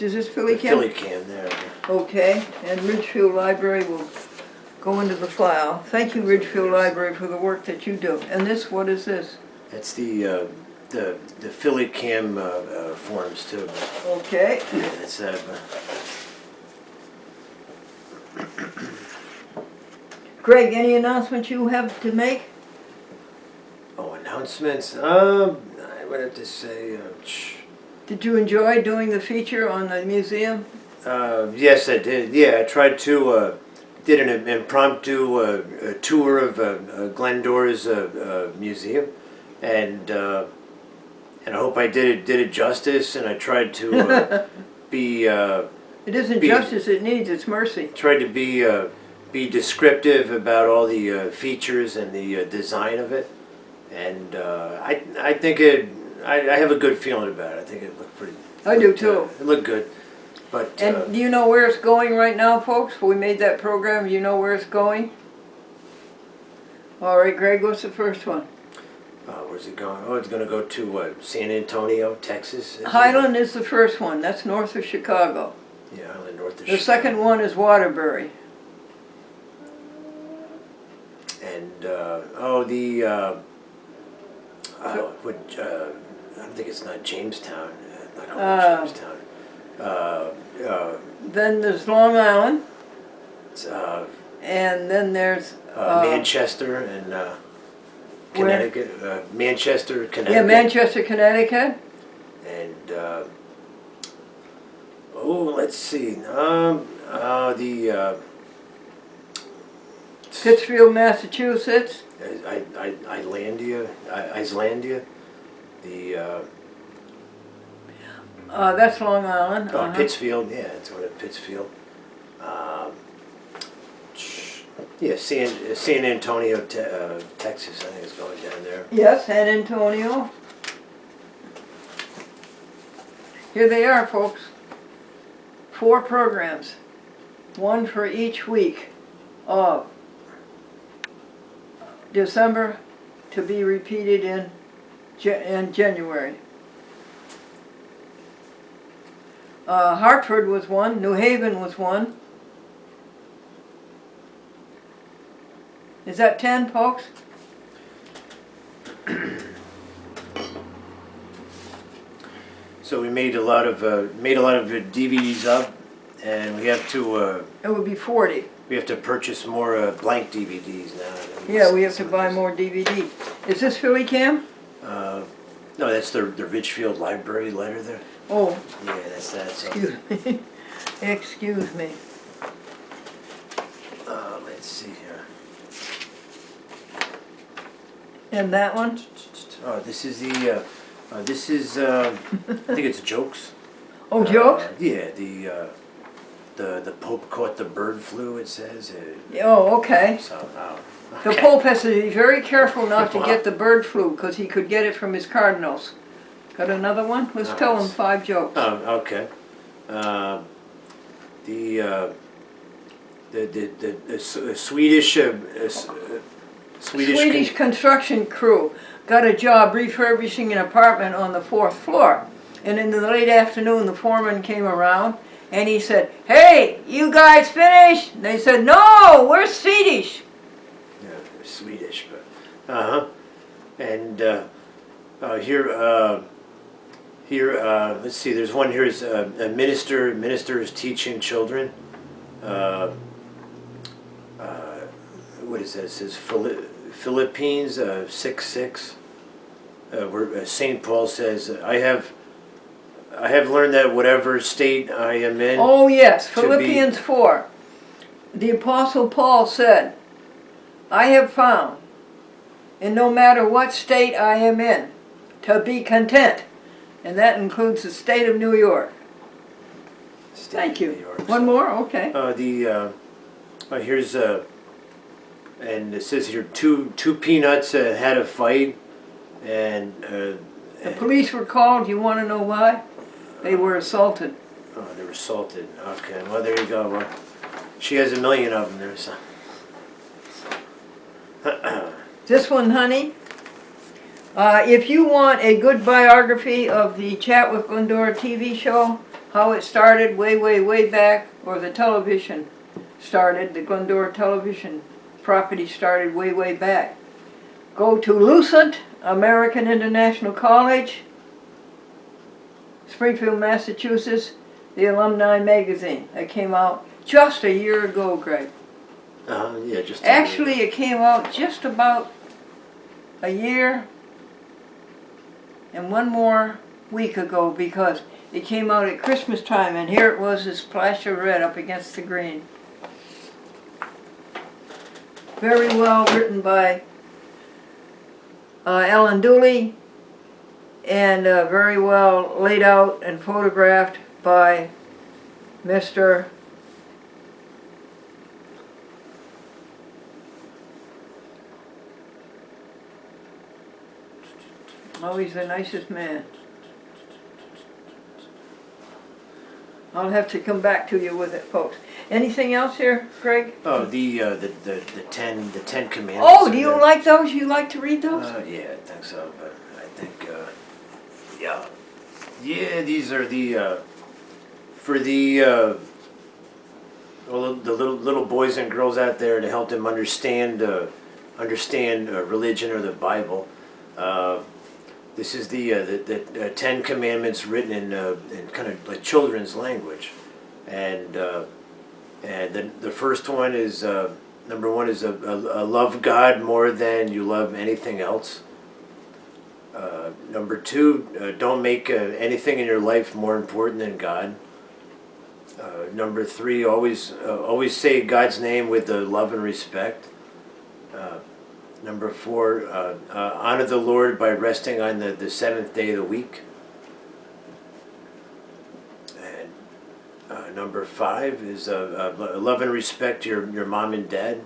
is this, Philly The Cam? Philly Cam there. Okay, and Ridgefield Library will go into the file. Thank you, Ridgefield Library, for the work that you do. And this, what is this? That's the Philly Cam forms too. Okay. Yeah, it's Greg, any announcements you have to make? oh, announcements. I would have to say. Did you enjoy doing the feature on the museum? Yes, I did. Yeah, I tried to did an impromptu tour of Glendora's museum, and I hope I did it justice. And I tried to be. It isn't justice it needs, it's mercy. Tried to be descriptive about all the features and the design of it, and I think I have a good feeling about it. I think it looked pretty. I do too. It looked good, but And do you know where it's going right now, folks? We made that program, do you know where it's going? All right, Greg, what's the first one? where's it going? Oh, it's going to go to San Antonio, Texas. Is it? Highland is the first one, that's north of Chicago. Yeah, Highland, north of The Chicago. second one is Waterbury. And I don't think it's not Jamestown. Not called Jamestown. Then there's Long Island, It's and then there's Manchester and Connecticut. Manchester, Connecticut. yeah, Manchester, Connecticut. And let's see. The Pittsfield, Massachusetts. Islandia. The That's Long Island. uh-huh. Pittsfield. Yeah, it's one at Pittsfield. Yeah, San Antonio, Texas. I think it's going down there. Yes, San Antonio. Here they are, folks. 4 programs, one for each week of December, to be repeated in January. Hartford was one, New Haven was one. Is that 10, folks? So we made a lot of DVDs up, and we have to It would be 40. we have to purchase more blank DVDs now. Yeah, we have to buy more DVD. Is this Philly Cam? No, that's the Ridgefield Library letter there. Oh, Yeah, that's that. So, excuse me. Excuse me. let's see here. And that one? Oh, this is the. This is. I think it's jokes. Oh, jokes? Yeah, the Pope caught the bird flu. It says. Oh, okay. So. The Pope has to be very careful not to get the bird flu, because he could get it from his cardinals. Got another one? Let's tell him 5 jokes. Oh, okay. The Swedish Swedish construction crew got a job refurbishing an apartment on the 4th floor. And in the late afternoon, the foreman came around and he said, "Hey, you guys finished?" And they said, "No, we're Swedish." Yeah, they're Swedish, but and here, let's see. There's one here is a minister is teaching children. What is that? It says Philippines 6:6. Where St. Paul says, "I have learned that whatever state I am in." Oh yes, to Philippians 4. The Apostle Paul said, "I have found, and no matter what state I am in, to be content." And that includes the state of New York. Thank you. One more? Okay. Here's and it says here two peanuts had a fight, and The police were called. You want to know why? They were assaulted. oh, they were assaulted. Okay, well there you go. Well, she has a million of them there. So. This one, honey. If you want a good biography of the Chat with Glendora TV show, how it started way, way, way back, or the television started, the Glendora television property started way, way back, go to Lucent American International College, Springfield, Massachusetts, the Alumni Magazine. That came out just a year ago, Greg. Yeah, just Actually, it came out just about a year and one more week ago, because it came out at Christmas time, and here it was, this splash of red up against the green. Very well written by Alan Dooley, and very well laid out and photographed by Mr. Oh, he's the nicest man. I'll have to come back to you with it, folks. Anything else here, Greg? Oh, the 10 commandments. Oh, do you like those? You like to read those? Yeah, I think so. But I think these are the for the well, the little boys and girls out there, to help them understand religion or the Bible. This is the 10 Commandments written in kind of like children's language, and the first one is number 1 is love God more than you love anything else. Number 2, don't make anything in your life more important than God. Number 3, always say God's name with love and respect. Number 4, honor the Lord by resting on the 7th day of the week. And number 5 is love and respect your mom and dad.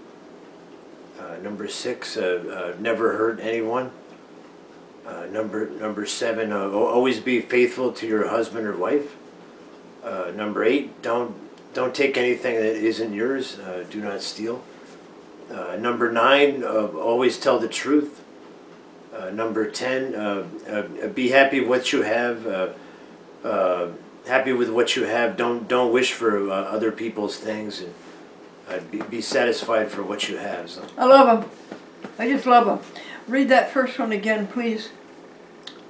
Number 6, never hurt anyone. Number 7, always be faithful to your husband or wife. Number 8, don't take anything that isn't yours. Do not steal. Number 9, always tell the truth. Number 10, be happy with what you have. Happy with what you have. Don't wish for other people's things, and be satisfied for what you have. So. I love them. I just love them. Read that first one again, please.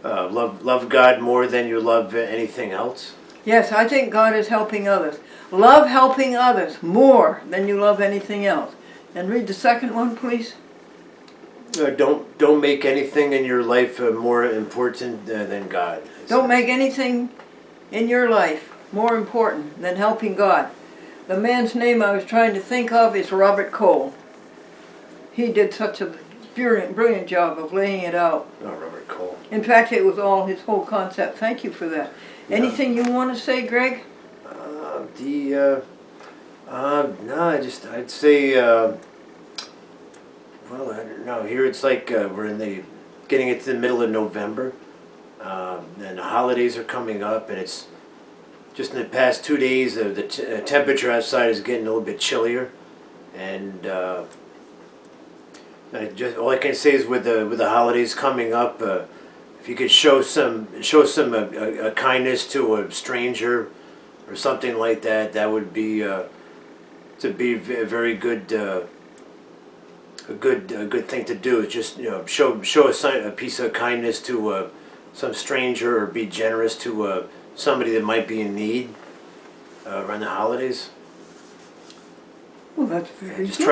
Love God more than you love anything else. Yes, I think God is helping others. Love helping others more than you love anything else. And read the second one, please. Don't make anything in your life more important than God. Don't make anything in your life more important than helping God. The man's name I was trying to think of is Robert Cole. He did such a brilliant job of laying it out. Oh, Robert Cole. In fact, it was all his whole concept. Thank you for that. Yeah. Anything you want to say, Greg? No, I'd say, well, I don't know. Here it's like we're getting into the middle of November, and the holidays are coming up, and it's just in the past 2 days, the temperature outside is getting a little bit chillier, and all I can say is with the holidays coming up, if you could show some kindness to a stranger or something like that, that would be a very good a good thing to do. Is just show a piece of kindness to some stranger, or be generous to somebody that might be in need around the holidays. Well, that's very just good.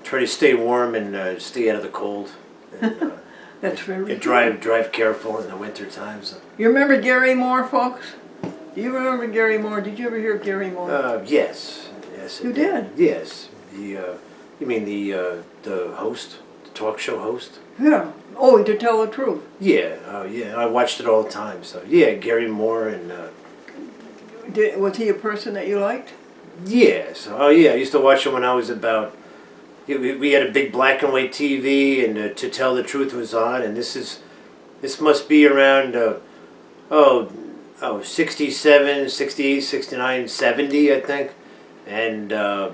Try to stay warm and stay out of the cold. And, that's very and good. drive careful in the winter times. You remember Gary Moore, folks? Do you remember Gary Moore? Did you ever hear Gary Moore? Yes. You did? Yes. You mean the host, the talk show host? Yeah. Oh, to tell the truth. Yeah. Yeah. I watched it all the time. So yeah, Gary Moore and. Was he a person that you liked? Yes. Oh yeah. I used to watch him when I was about. We had a big black and white TV, and To Tell the Truth was on, and this must be around 67, 68, 69, 70, I think, and I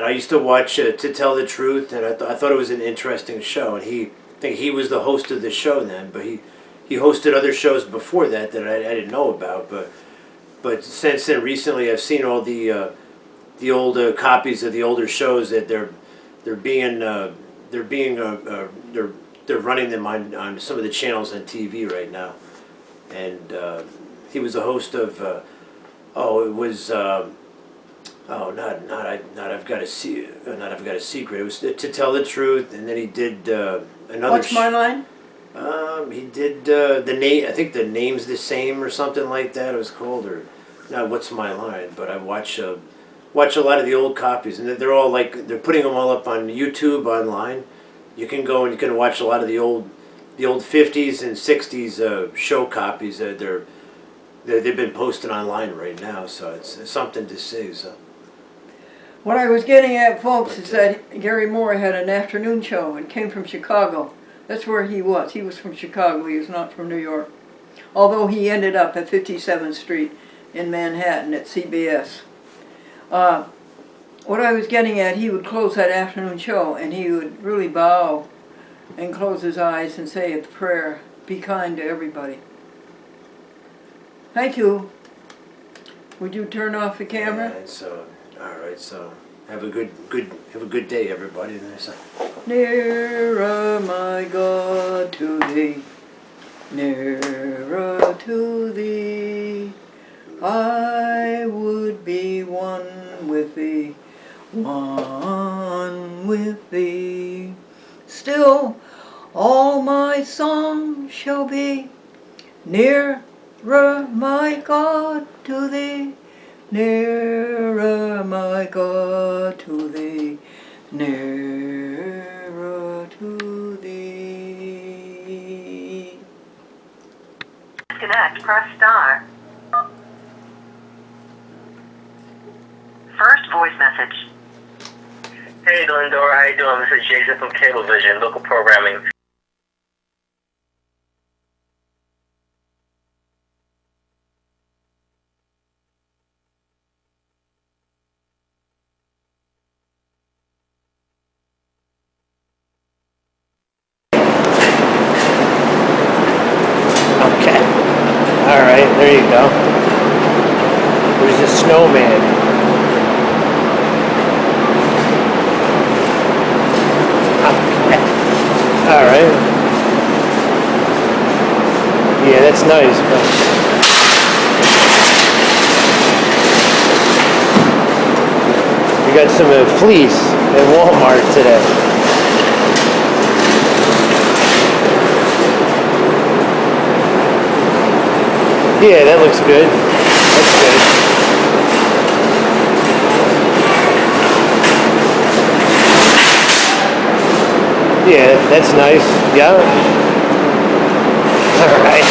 used to watch To Tell the Truth, and I thought it was an interesting show, and I think he was the host of the show then, but he hosted other shows before that I didn't know about, but since then recently I've seen all the old copies of the older shows that they're running them on some of the channels on TV right now, and he was the host of I've Got a Secret. It was To Tell the Truth, and then he did another. What's My Line? He did the name. I think the name's the same or something like that. It was called, or not What's My Line, but I watch a lot of the old copies, and they're all they're putting them all up on YouTube online. You can go and you can watch a lot of the old 50s and 60s show copies that they've been posted online right now. So it's something to see. So What I was getting at, folks, is that Gary Moore had an afternoon show and came from Chicago. That's where he was. He was from Chicago. He was not from New York. Although he ended up at 57th Street in Manhattan at CBS. What I was getting at, he would close that afternoon show and he would really bow and close his eyes and say a prayer, be kind to everybody. Thank you. Would you turn off the camera? Yeah, so all right. So have a good day, everybody. Nearer, my God, to thee, nearer to thee, I would be one with thee, one with thee. Still, all my song shall be nearer, my God, to thee, nearer, my God, to thee, nearer to thee. Disconnect, press star. First voice message. Hey Glendora, how you doing? This is Jason from Cablevision, local programming. There you go. There's a snowman. Alright. Yeah, that's nice. We got some fleece at Walmart today. Yeah, that looks good. That's good. Yeah, that's nice. Yeah. All right.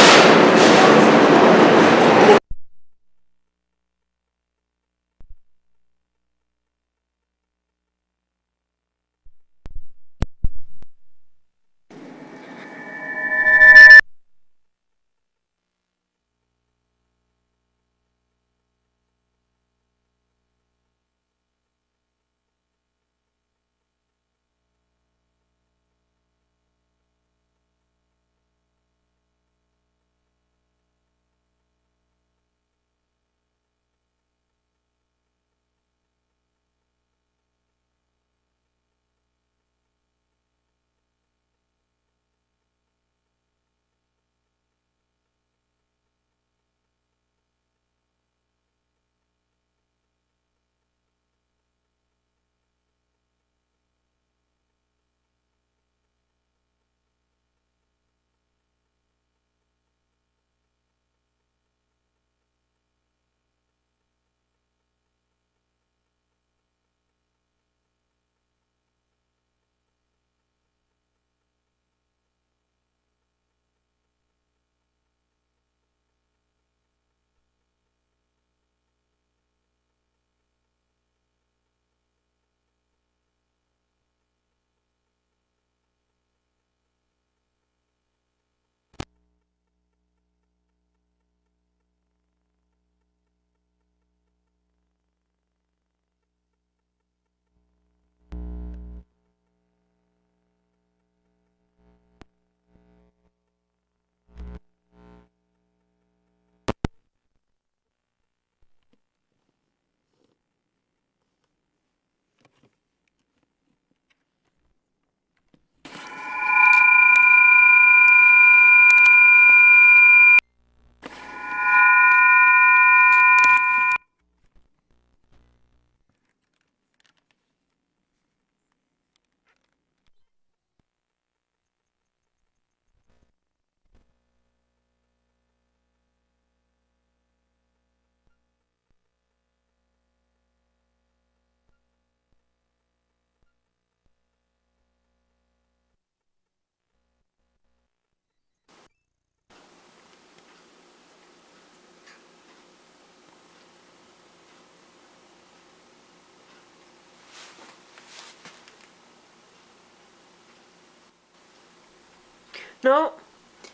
No,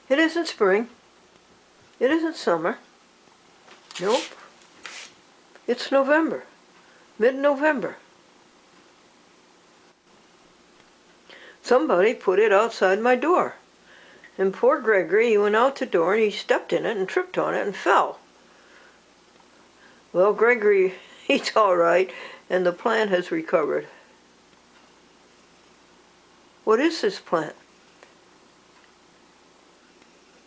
it isn't spring. It isn't summer. Nope. It's November. Mid-November. Somebody put it outside my door. And poor Gregory, he went out the door and he stepped in it and tripped on it and fell. Well, Gregory, he's all right, and the plant has recovered. What is this plant?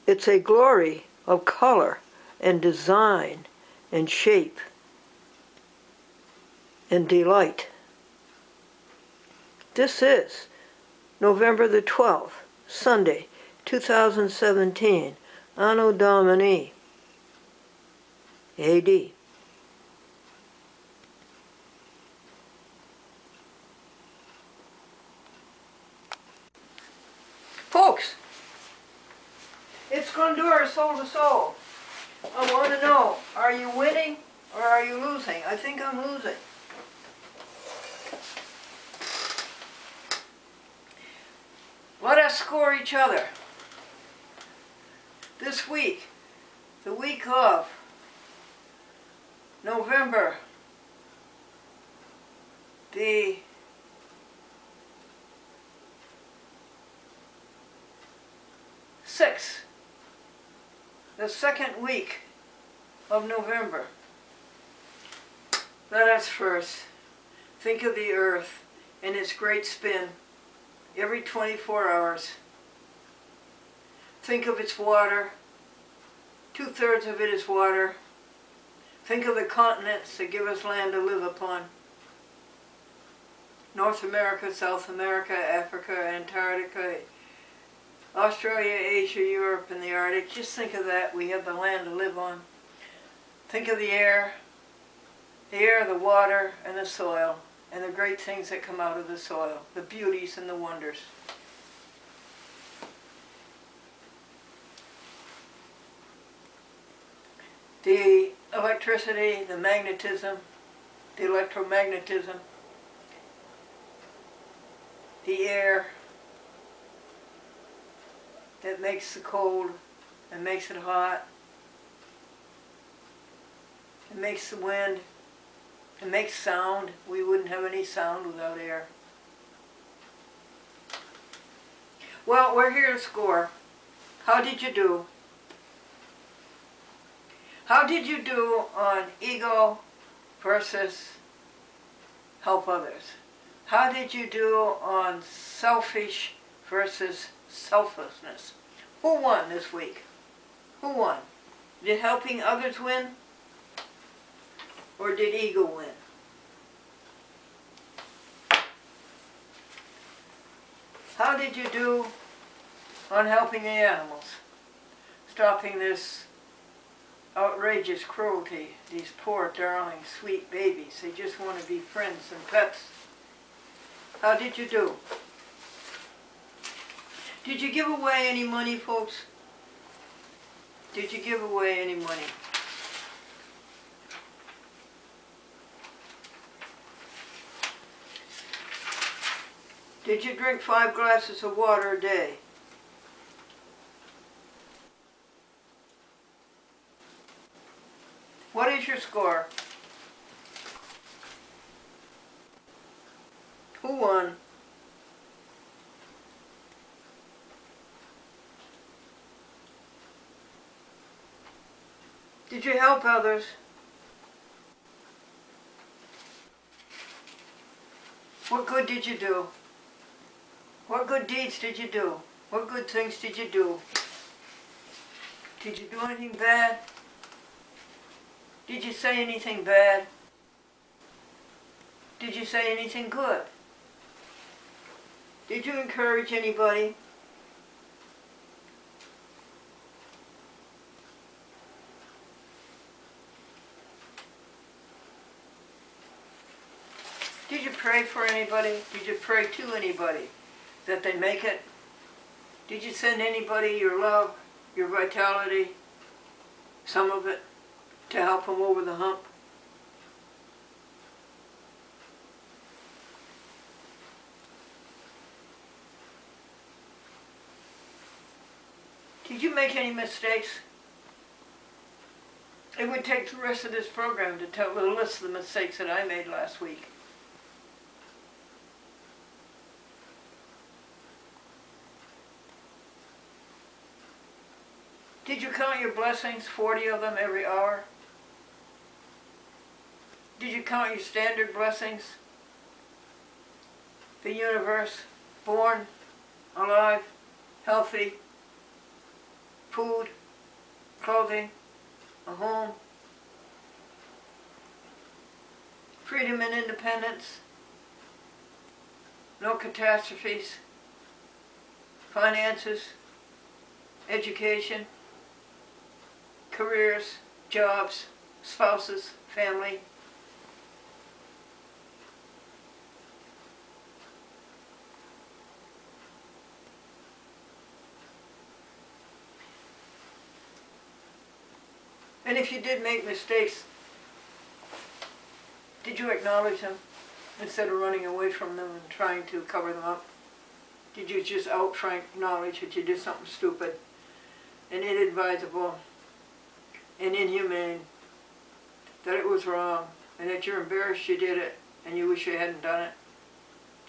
It's a glory of color and design and shape and delight. This is November the 12th, Sunday, 2017, Anno Domini, AD. Folks, it's Glendora soul to soul. I want to know, are you winning or are you losing? I think I'm losing. Let us score each other. This week, the week of November the 6th, the second week of November. Let us first think of the earth and its great spin every 24 hours. Think of its water. 2/3 of it is water. Think of the continents that give us land to live upon. North America, South America, Africa, Antarctica, Australia, Asia, Europe, and the Arctic. Just think of that. We have the land to live on. Think of the air, the water, and the soil, and the great things that come out of the soil, the beauties and the wonders. The electricity, the magnetism, the electromagnetism, the air that makes the cold and makes it hot. It makes the wind. It makes sound. We wouldn't have any sound without air. Well, we're here to score. How did you do? How did you do on ego versus help others? How did you do on selfish versus selflessness? Who won this week? Who won? Did helping others win? Or did ego win? How did you do on helping the animals? Stopping this outrageous cruelty, these poor, darling, sweet babies. They just want to be friends and pets. How did you do? Did you give away any money, folks? Did you give away any money? Did you drink 5 glasses of water a day? What is your score? Who won? Did you help others? What good did you do? What good deeds did you do? What good things did you do? Did you do anything bad? Did you say anything bad? Did you say anything good? Did you encourage anybody? Did you pray for anybody? Did you pray to anybody that they make it? Did you send anybody your love, your vitality, some of it, to help them over the hump? Did you make any mistakes? It would take the rest of this program to tell the list of the mistakes that I made last week. Did you count your blessings, 40 of them every hour? Did you count your standard blessings? The universe, born, alive, healthy, food, clothing, a home, freedom and independence, no catastrophes, finances, education, careers, jobs, spouses, family. And if you did make mistakes, did you acknowledge them instead of running away from them and trying to cover them up? Did you just outright acknowledge that you did something stupid and inadvisable and inhumane, that it was wrong, and that you're embarrassed you did it and you wish you hadn't done it?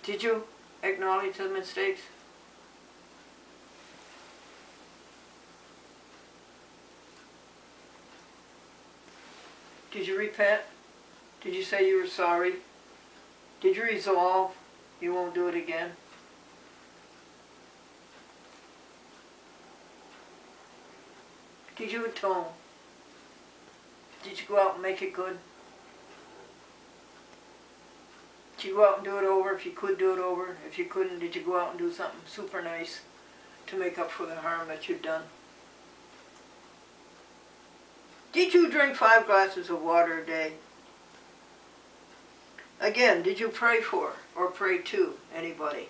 Did you acknowledge the mistakes? Did you repent? Did you say you were sorry? Did you resolve you won't do it again? Did you atone? Did you go out and make it good? Did you go out and do it over if you could do it over? If you couldn't, did you go out and do something super nice to make up for the harm that you've done? Did you drink 5 glasses of water a day? Again, did you pray for or pray to anybody?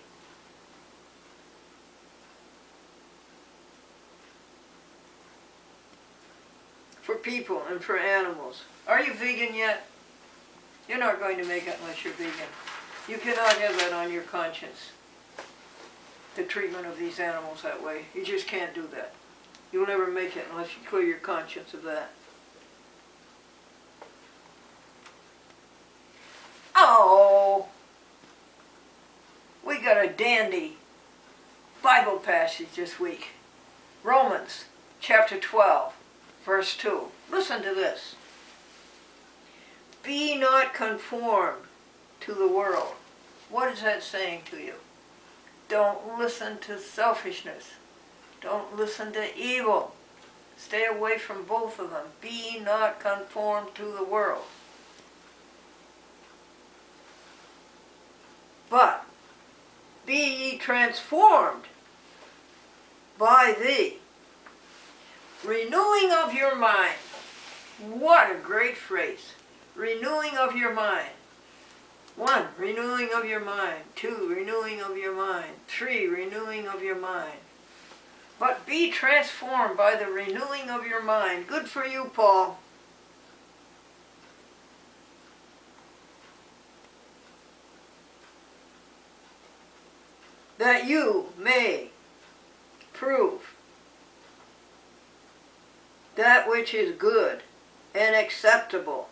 For people and for animals. Are you vegan yet? You're not going to make it unless you're vegan. You cannot have that on your conscience. The treatment of these animals that way. You just can't do that. You'll never make it unless you clear your conscience of that. Oh, we got a dandy Bible passage this week. Romans chapter 12, verse 2. Listen to this. Be not conformed to the world. What is that saying to you? Don't listen to selfishness. Don't listen to evil. Stay away from both of them. Be not conformed to the world. But be ye transformed by the renewing of your mind. What a great phrase. Renewing of your mind. 1, renewing of your mind. 2, renewing of your mind. 3, renewing of your mind. But be transformed by the renewing of your mind. Good for you, Paul. That you may prove that which is good and acceptable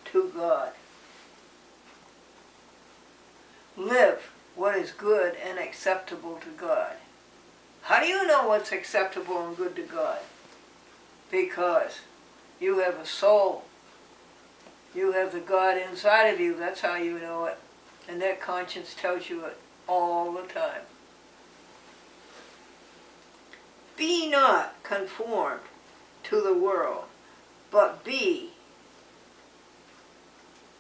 to God. Live what is good and acceptable to God. How do you know what's acceptable and good to God? Because you have a soul. You have the God inside of you. That's how you know it. And that conscience tells you it all the time. Be not conformed to the world, but be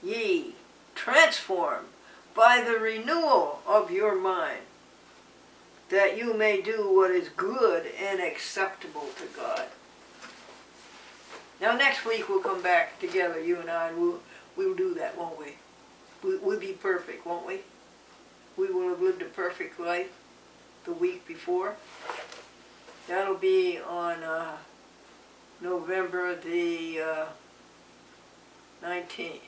ye transformed by the renewal of your mind, that you may do what is good and acceptable to God. Now next week we'll come back together, you and I, and we'll do that, won't we? We'll be perfect, won't we? We will have lived a perfect life the week before. That'll be on November the 19th.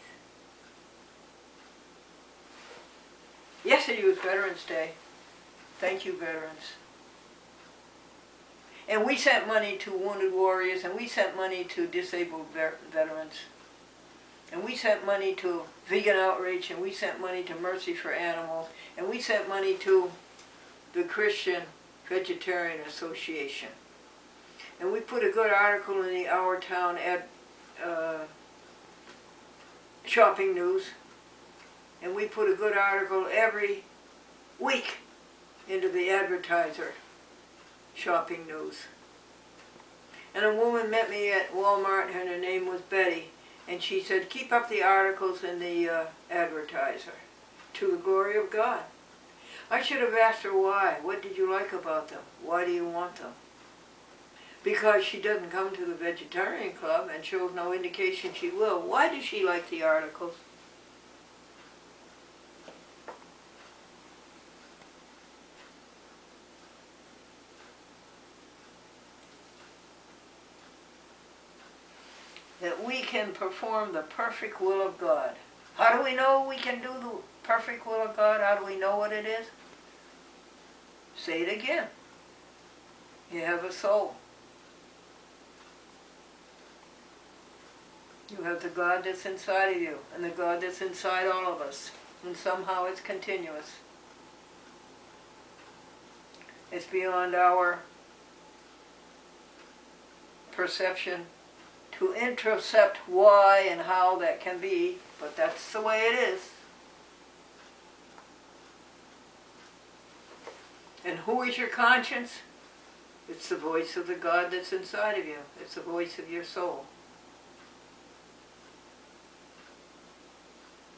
Yesterday was Veterans Day. Thank you, veterans. And we sent money to wounded warriors, and we sent money to disabled veterans. And we sent money to vegan outreach, and we sent money to Mercy for Animals, and we sent money to the Christian Vegetarian Association. And we put a good article in the Our Town shopping news. And we put a good article every week into the Advertiser shopping news. And a woman met me at Walmart, and her name was Betty. And she said, keep up the articles in the Advertiser, to the glory of God. I should have asked her why. What did you like about them? Why do you want them? Because she doesn't come to the Vegetarian Club and shows no indication she will. Why does she like the articles? That we can perform the perfect will of God. How do we know we can do the perfect will of God? How do we know what it is? Say it again. You have a soul. You have the God that's inside of you, and the God that's inside all of us. And somehow it's continuous. It's beyond our perception to to intercept why and how that can be, but that's the way it is. And who is your conscience? It's the voice of the God that's inside of you. It's the voice of your soul.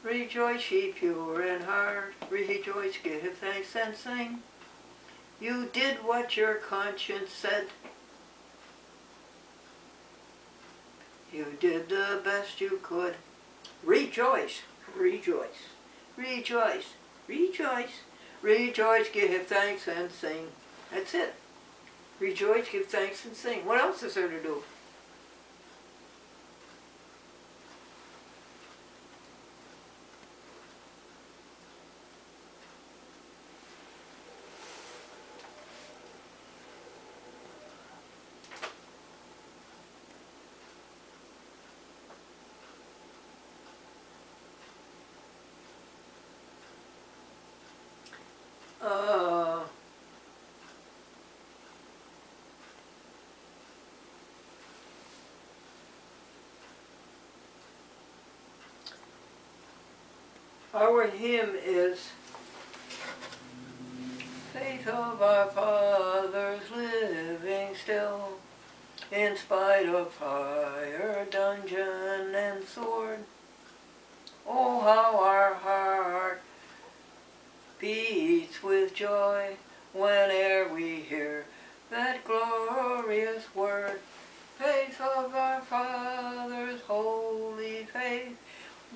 Rejoice, ye pure in heart. Rejoice, give thanks and sing. You did what your conscience said. You did the best you could. Rejoice, rejoice, rejoice, rejoice, rejoice, give thanks and sing. That's it. Rejoice, give thanks and sing. What else is there to do? Our hymn is Faith of our fathers living still, in spite of fire, dungeon, and sword. Oh, how our heart beats with joy whene'er we hear that glorious word. Faith of our fathers, holy faith,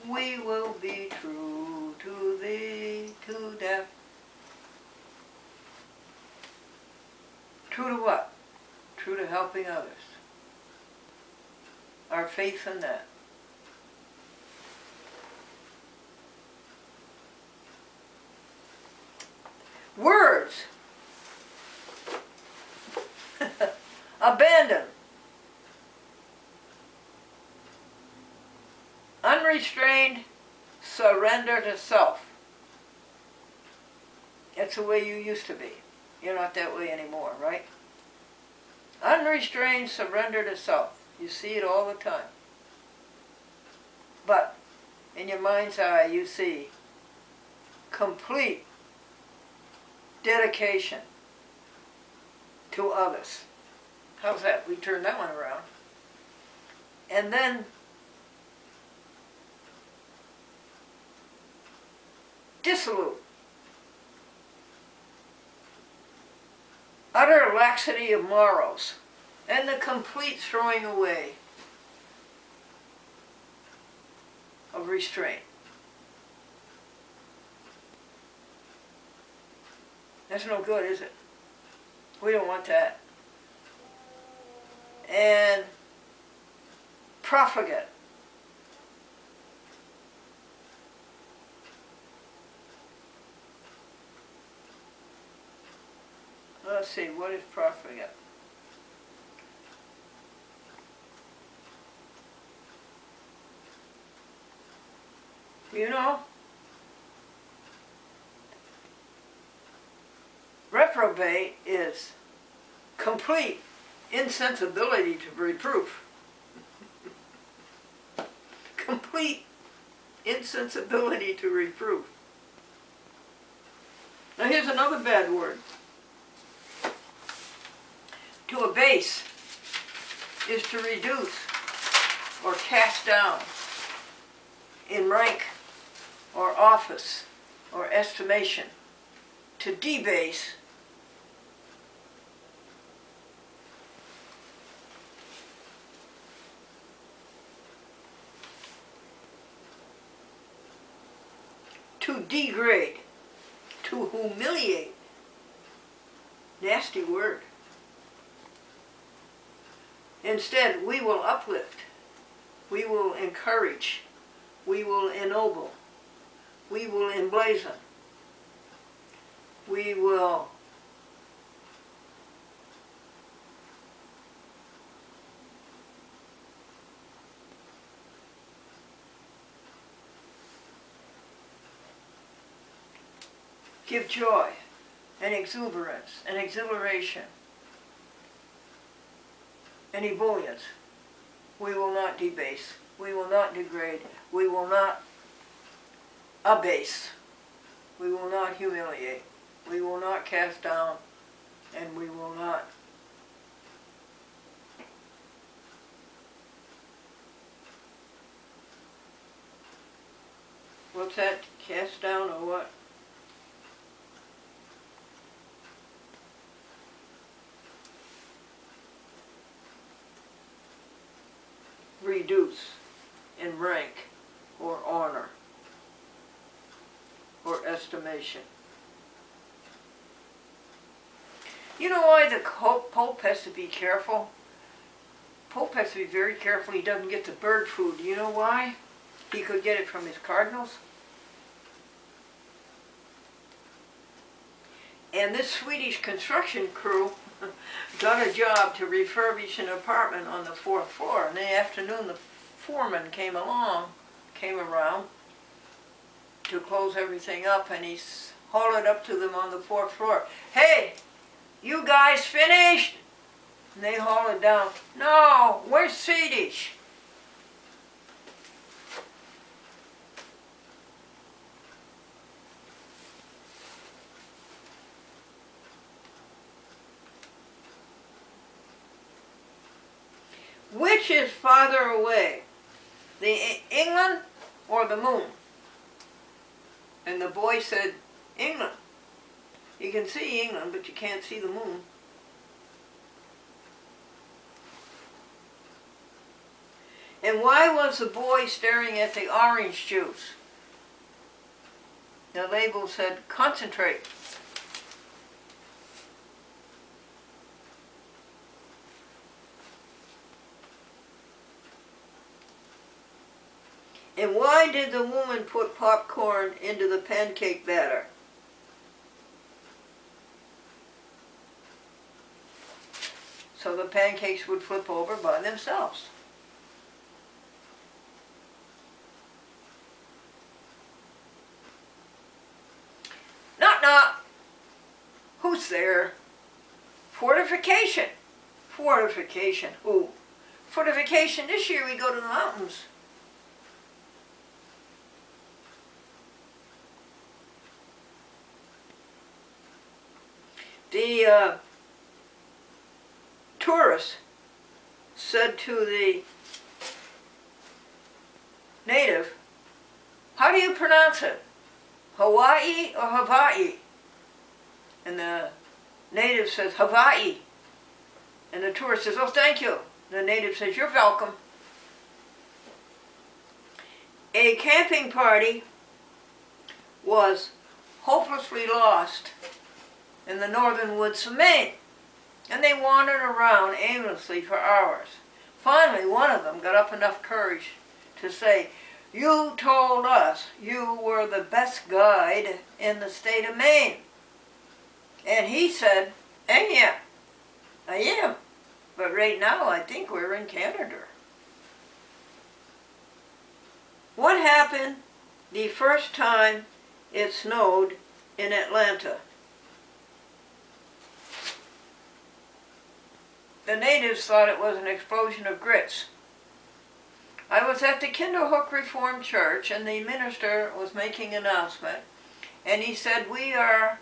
we will be true to thee, to death. True to what? True to helping others. Our faith in that. Words. Abandon. Unrestrained surrender to self. That's the way you used to be. You're not that way anymore, right? Unrestrained surrender to self. You see it all the time. But in your mind's eye you see complete dedication to others. How's that? We turn that one around. And then dissolute. Utter laxity of morals and the complete throwing away of restraint. That's no good, is it? We don't want that. And profligate. Let's see, what is profligate? You know? Reprobate is complete insensibility to reproof. Complete insensibility to reproof. Now here's another bad word. To abase is to reduce or cast down in rank or office or estimation. To debase to degrade, to humiliate. Nasty word. Instead, we will uplift, we will encourage, we will ennoble, we will emblazon, we will give joy and exuberance and exhilaration and ebullience. We will not debase. We will not degrade. We will not abase. We will not humiliate. We will not cast down. And we will not what's that? Cast down or what? Reduce in rank or honor or estimation. You know why the Pope has to be careful? Pope has to be very careful he doesn't get the bird food. You know why? He could get it from his cardinals. And this Swedish construction crew got a job to refurbish an apartment on the 4th floor. In the afternoon, the foreman came around to close everything up, and he hollered up to them on the 4th floor, "Hey, you guys finished?" And they hollered down, "No, we're Swedish." Which is farther away, the England or the moon? And the boy said, "England. You can see England, but you can't see the moon." And why was the boy staring at the orange juice? The label said, "Concentrate." And why did the woman put popcorn into the pancake batter? So the pancakes would flip over by themselves. Knock knock. Who's there? Fortification. Fortification. Who? Fortification. This year we go to the mountains. The tourist said to the native, "How do you pronounce it? Hawaii or Hawaii?" And the native says, "Hawaii." And the tourist says, "Oh, thank you." The native says, "You're welcome." A camping party was hopelessly lost in the northern woods of Maine, and they wandered around aimlessly for hours. Finally, one of them got up enough courage to say, "You told us you were the best guide in the state of Maine." And he said, "And yeah, I am, but right now I think we're in Canada." What happened the first time it snowed in Atlanta? The natives thought it was an explosion of grits. I was at the Kinderhook Reformed Church, and the minister was making an announcement, and he said, "We are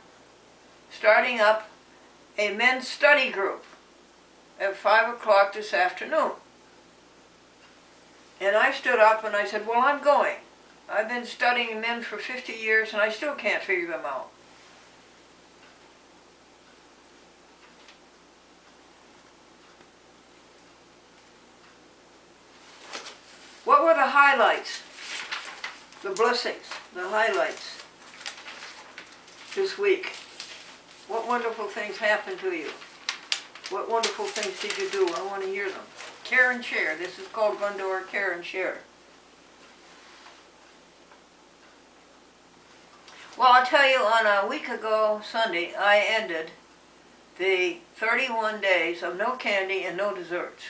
starting up a men's study group at 5 o'clock this afternoon." And I stood up and I said, "Well, I'm going. I've been studying men for 50 years and I still can't figure them out." What were the highlights? The blessings, the highlights this week. What wonderful things happened to you? What wonderful things did you do? I want to hear them. Care and share. This is called Glendora Care and Share. Well, I'll tell you, on a week ago Sunday, I ended the 31 days of no candy and no desserts.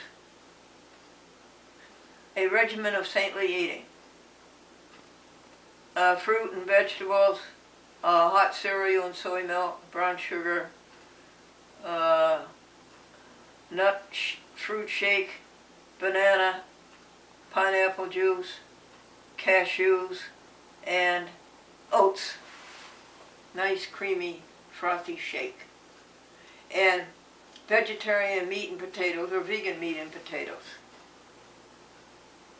A regimen of saintly eating. Fruit and vegetables, hot cereal and soy milk, brown sugar, fruit shake, banana, pineapple juice, cashews, and oats. Nice creamy frothy shake. And vegetarian meat and potatoes, or vegan meat and potatoes.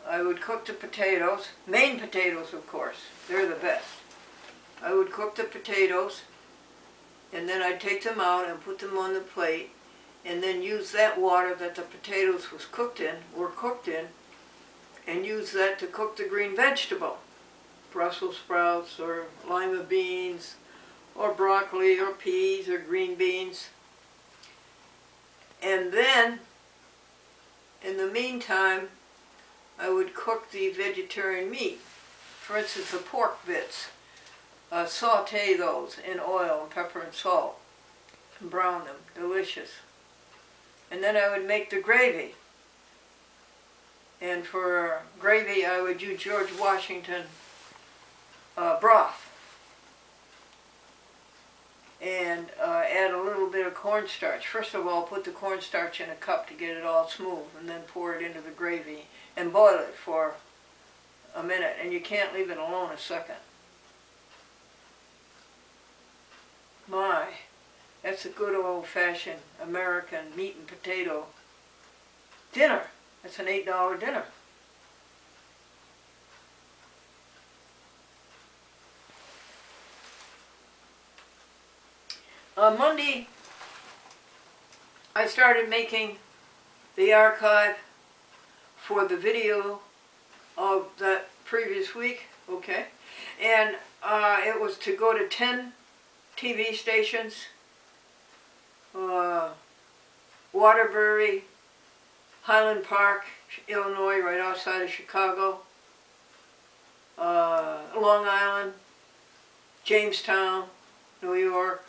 I would cook the potatoes, Maine potatoes of course, they're the best. I would cook the potatoes, and then I'd take them out and put them on the plate, and then use that water that the potatoes were cooked in, and use that to cook the green vegetable. Brussels sprouts, or lima beans, or broccoli, or peas, or green beans. And then, in the meantime, I would cook the vegetarian meat. For instance, the pork bits. Saute those in oil and pepper and salt. And brown them. Delicious. And then I would make the gravy. And for gravy, I would use George Washington broth. And add a little bit of cornstarch. First of all, put the cornstarch in a cup to get it all smooth, and then pour it into the gravy and boil it for a minute, and you can't leave it alone a second. My, that's a good old-fashioned American meat and potato dinner. That's an $8 dinner. On Monday, I started making the archive for the video of that previous week, okay? And it was to go to 10 TV stations, Waterbury, Highland Park, Illinois, right outside of Chicago, Long Island, Jamestown, New York,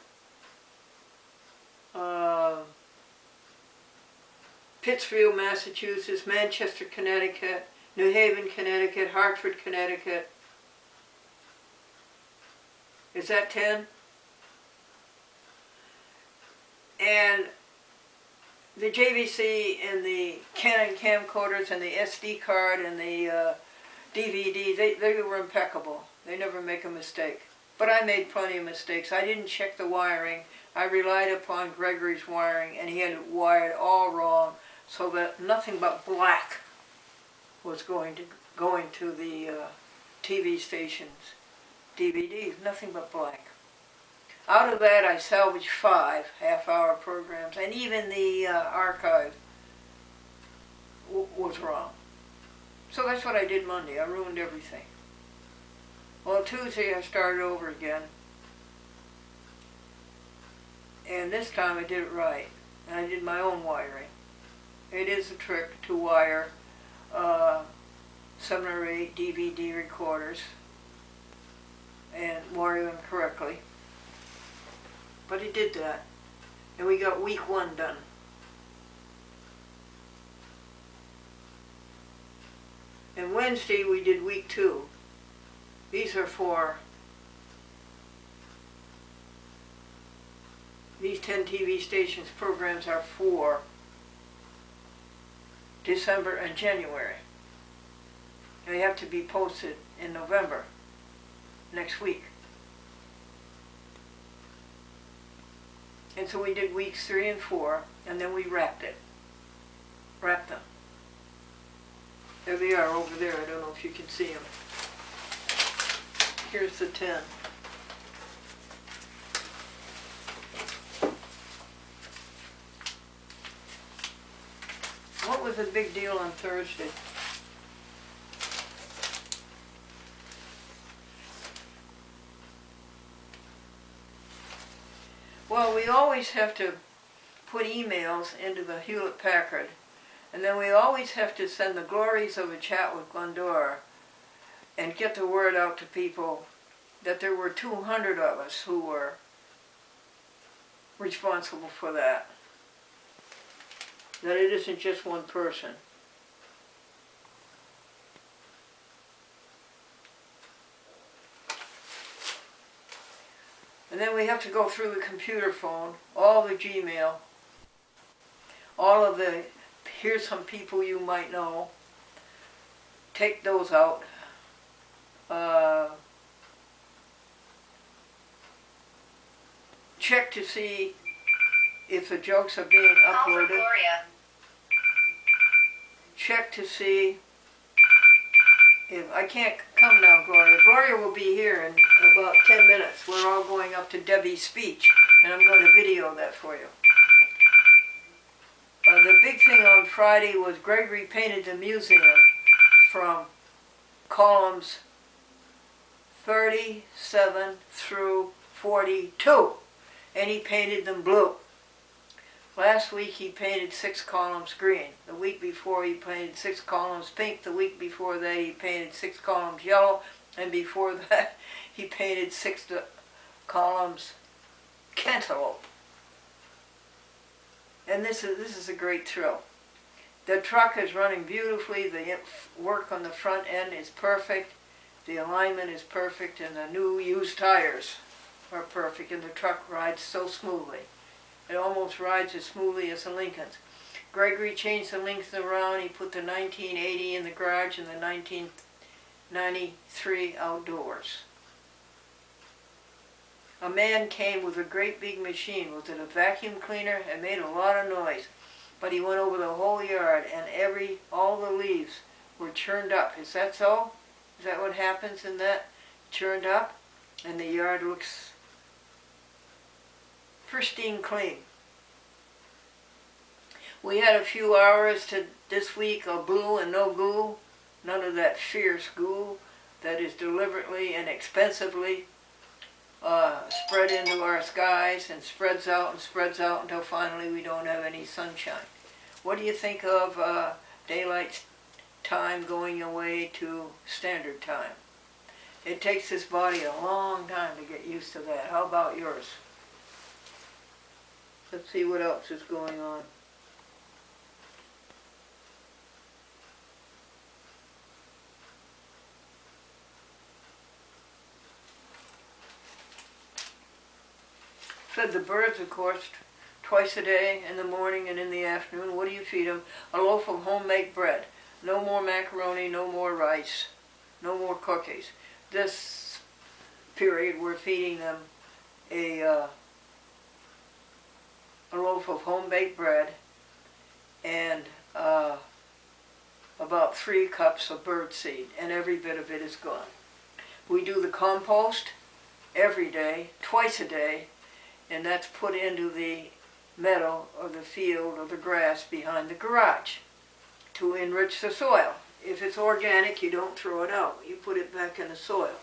Pittsfield, Massachusetts, Manchester, Connecticut, New Haven, Connecticut, Hartford, Connecticut. Is that 10? And the JVC and the Canon camcorders and the SD card and the DVD, they were impeccable. They never make a mistake. But I made plenty of mistakes. I didn't check the wiring. I relied upon Gregory's wiring, and he had it wired all wrong, so that nothing but black was going to the TV station's DVDs. Nothing but black. Out of that, I salvaged 5 half-hour programs, and even the archive was wrong. So that's what I did Monday. I ruined everything. Well, Tuesday I started over again. And this time I did it right. And I did my own wiring. It is a trick to wire 7 or 8 DVD recorders and wire them correctly. But he did that. And we got week 1 done. And Wednesday we did week 2. These are for these 10 TV stations programs are for December and January. They have to be posted in November, next week. And so we did weeks 3 and 4, and then we wrapped them. There they are over there. I don't know if you can see them. Here's the 10. What was the big deal on Thursday? Well, we always have to put emails into the Hewlett-Packard, and then we always have to send the glories of a chat with Glendora and get the word out to people that there were 200 of us who were responsible for that. That it isn't just one person. And then we have to go through the computer phone, all the Gmail, all of the, here's some people you might know, take those out. Check to see if the jokes are being uploaded. Check to see if, I can't come now, Gloria. Gloria will be here in about 10 minutes. We're all going up to Debbie's speech, and I'm going to video that for you. The big thing on Friday was Gregory painted the museum from columns 37 through 42, and he painted them blue. Last week he painted 6 columns green. The week before he painted 6 columns pink. The week before that he painted 6 columns yellow. And before that he painted 6 columns cantaloupe. And this is a great thrill. The truck is running beautifully. The work on the front end is perfect. The alignment is perfect, and the new used tires are perfect, and the truck rides so smoothly. It almost rides as smoothly as the Lincolns. Gregory changed the Lincolns around. He put the 1980 in the garage and the 1993 outdoors. A man came with a great big machine. Was it a vacuum cleaner? It made a lot of noise. But he went over the whole yard, and all the leaves were churned up. Is that so? Is that what happens in that? Churned up, and the yard looks pristine clean. We had a few hours this week of blue and no goo. None of that fierce goo that is deliberately and expensively spread into our skies and spreads out until finally we don't have any sunshine. What do you think of daylight time going away to standard time? It takes this body a long time to get used to that. How about yours? Let's see what else is going on. Fed the birds, of course, twice a day, in the morning and in the afternoon. What do you feed them? A loaf of homemade bread. No more macaroni, no more rice, no more cookies. This period we're feeding them a loaf of home-baked bread and about 3 cups of bird seed, and every bit of it is gone. We do the compost every day, twice a day, and that's put into the meadow or the field or the grass behind the garage to enrich the soil. If it's organic, you don't throw it out. You put it back in the soil.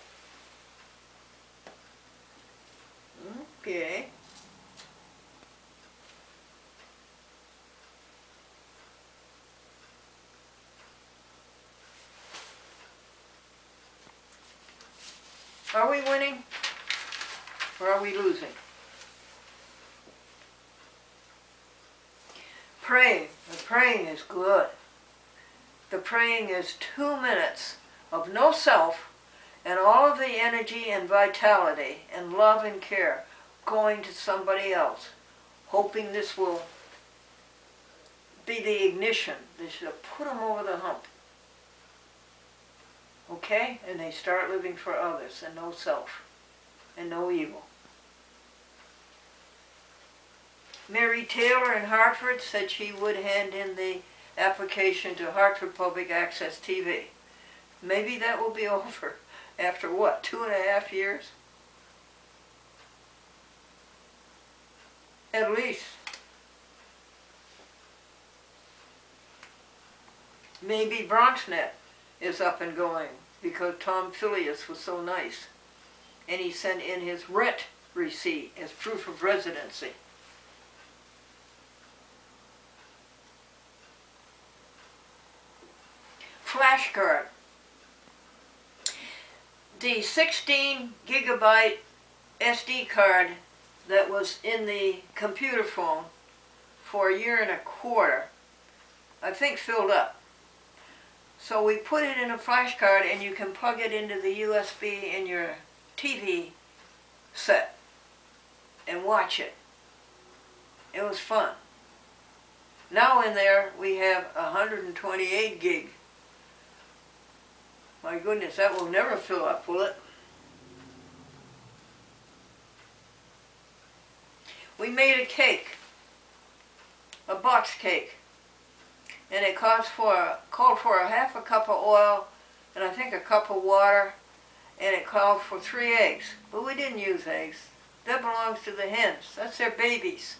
Okay. Are we winning or are we losing? Praying. The praying is good. The praying is 2 minutes of no self and all of the energy and vitality and love and care going to somebody else, hoping this will be the ignition. This will put them over the hump. Okay? And they start living for others and no self and no evil. Mary Taylor in Hartford said she would hand in the application to Hartford Public Access TV. Maybe that will be over after what, 2.5 years? At least. Maybe BronxNet is up and going because Tom Phileas was so nice and he sent in his rent receipt as proof of residency. Flashcard. The 16 gigabyte SD card that was in the computer phone for 1.25 years, I think filled up. So we put it in a flash card and you can plug it into the USB in your TV set and watch it. It was fun. Now in there we have 128 gig My goodness, that will never fill up, will it? We made a cake, a box cake, and it called for a half a cup of oil and I think a cup of water, and it called for 3 eggs. But we didn't use eggs. That belongs to the hens. That's their babies.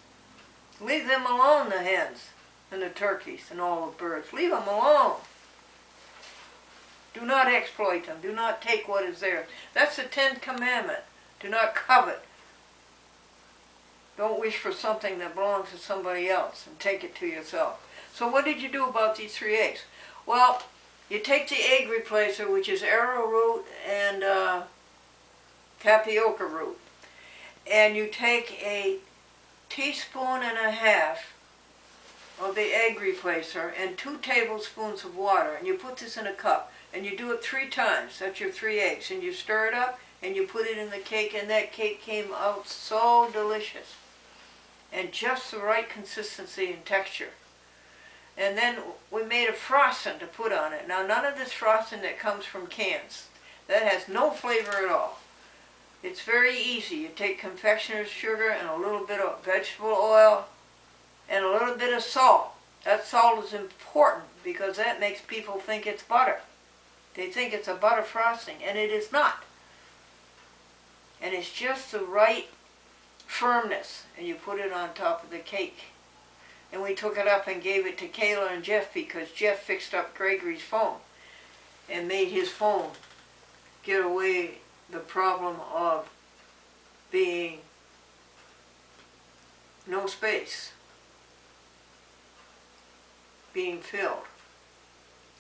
Leave them alone, the hens and the turkeys and all the birds. Leave them alone. Do not exploit them. Do not take what is theirs. That's the 10th commandment. Do not covet. Don't wish for something that belongs to somebody else and take it to yourself. So what did you do about these 3 eggs? Well, you take the egg replacer, which is arrowroot and tapioca root, and you take a teaspoon and a half of the egg replacer and 2 tablespoons of water, and you put this in a cup, and you do it 3 times. That's your 3 eggs, and you stir it up, and you put it in the cake, and that cake came out so delicious, and just the right consistency and texture. And then we made a frosting to put on it. Now, none of this frosting that comes from cans. That has no flavor at all. It's very easy. You take confectioner's sugar and a little bit of vegetable oil and a little bit of salt. That salt is important because that makes people think it's butter. They think it's a butter frosting, and it is not. And it's just the right firmness, and you put it on top of the cake. And we took it up and gave it to Kayla and Jeff because Jeff fixed up Gregory's phone and made his phone get away the problem of being no space, being filled,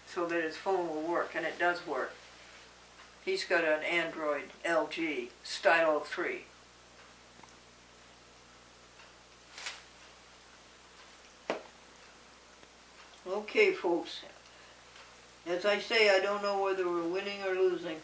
so that his phone will work, and it does work. He's got an Android LG Stylo 3. Okay, folks. As I say, I don't know whether we're winning or losing.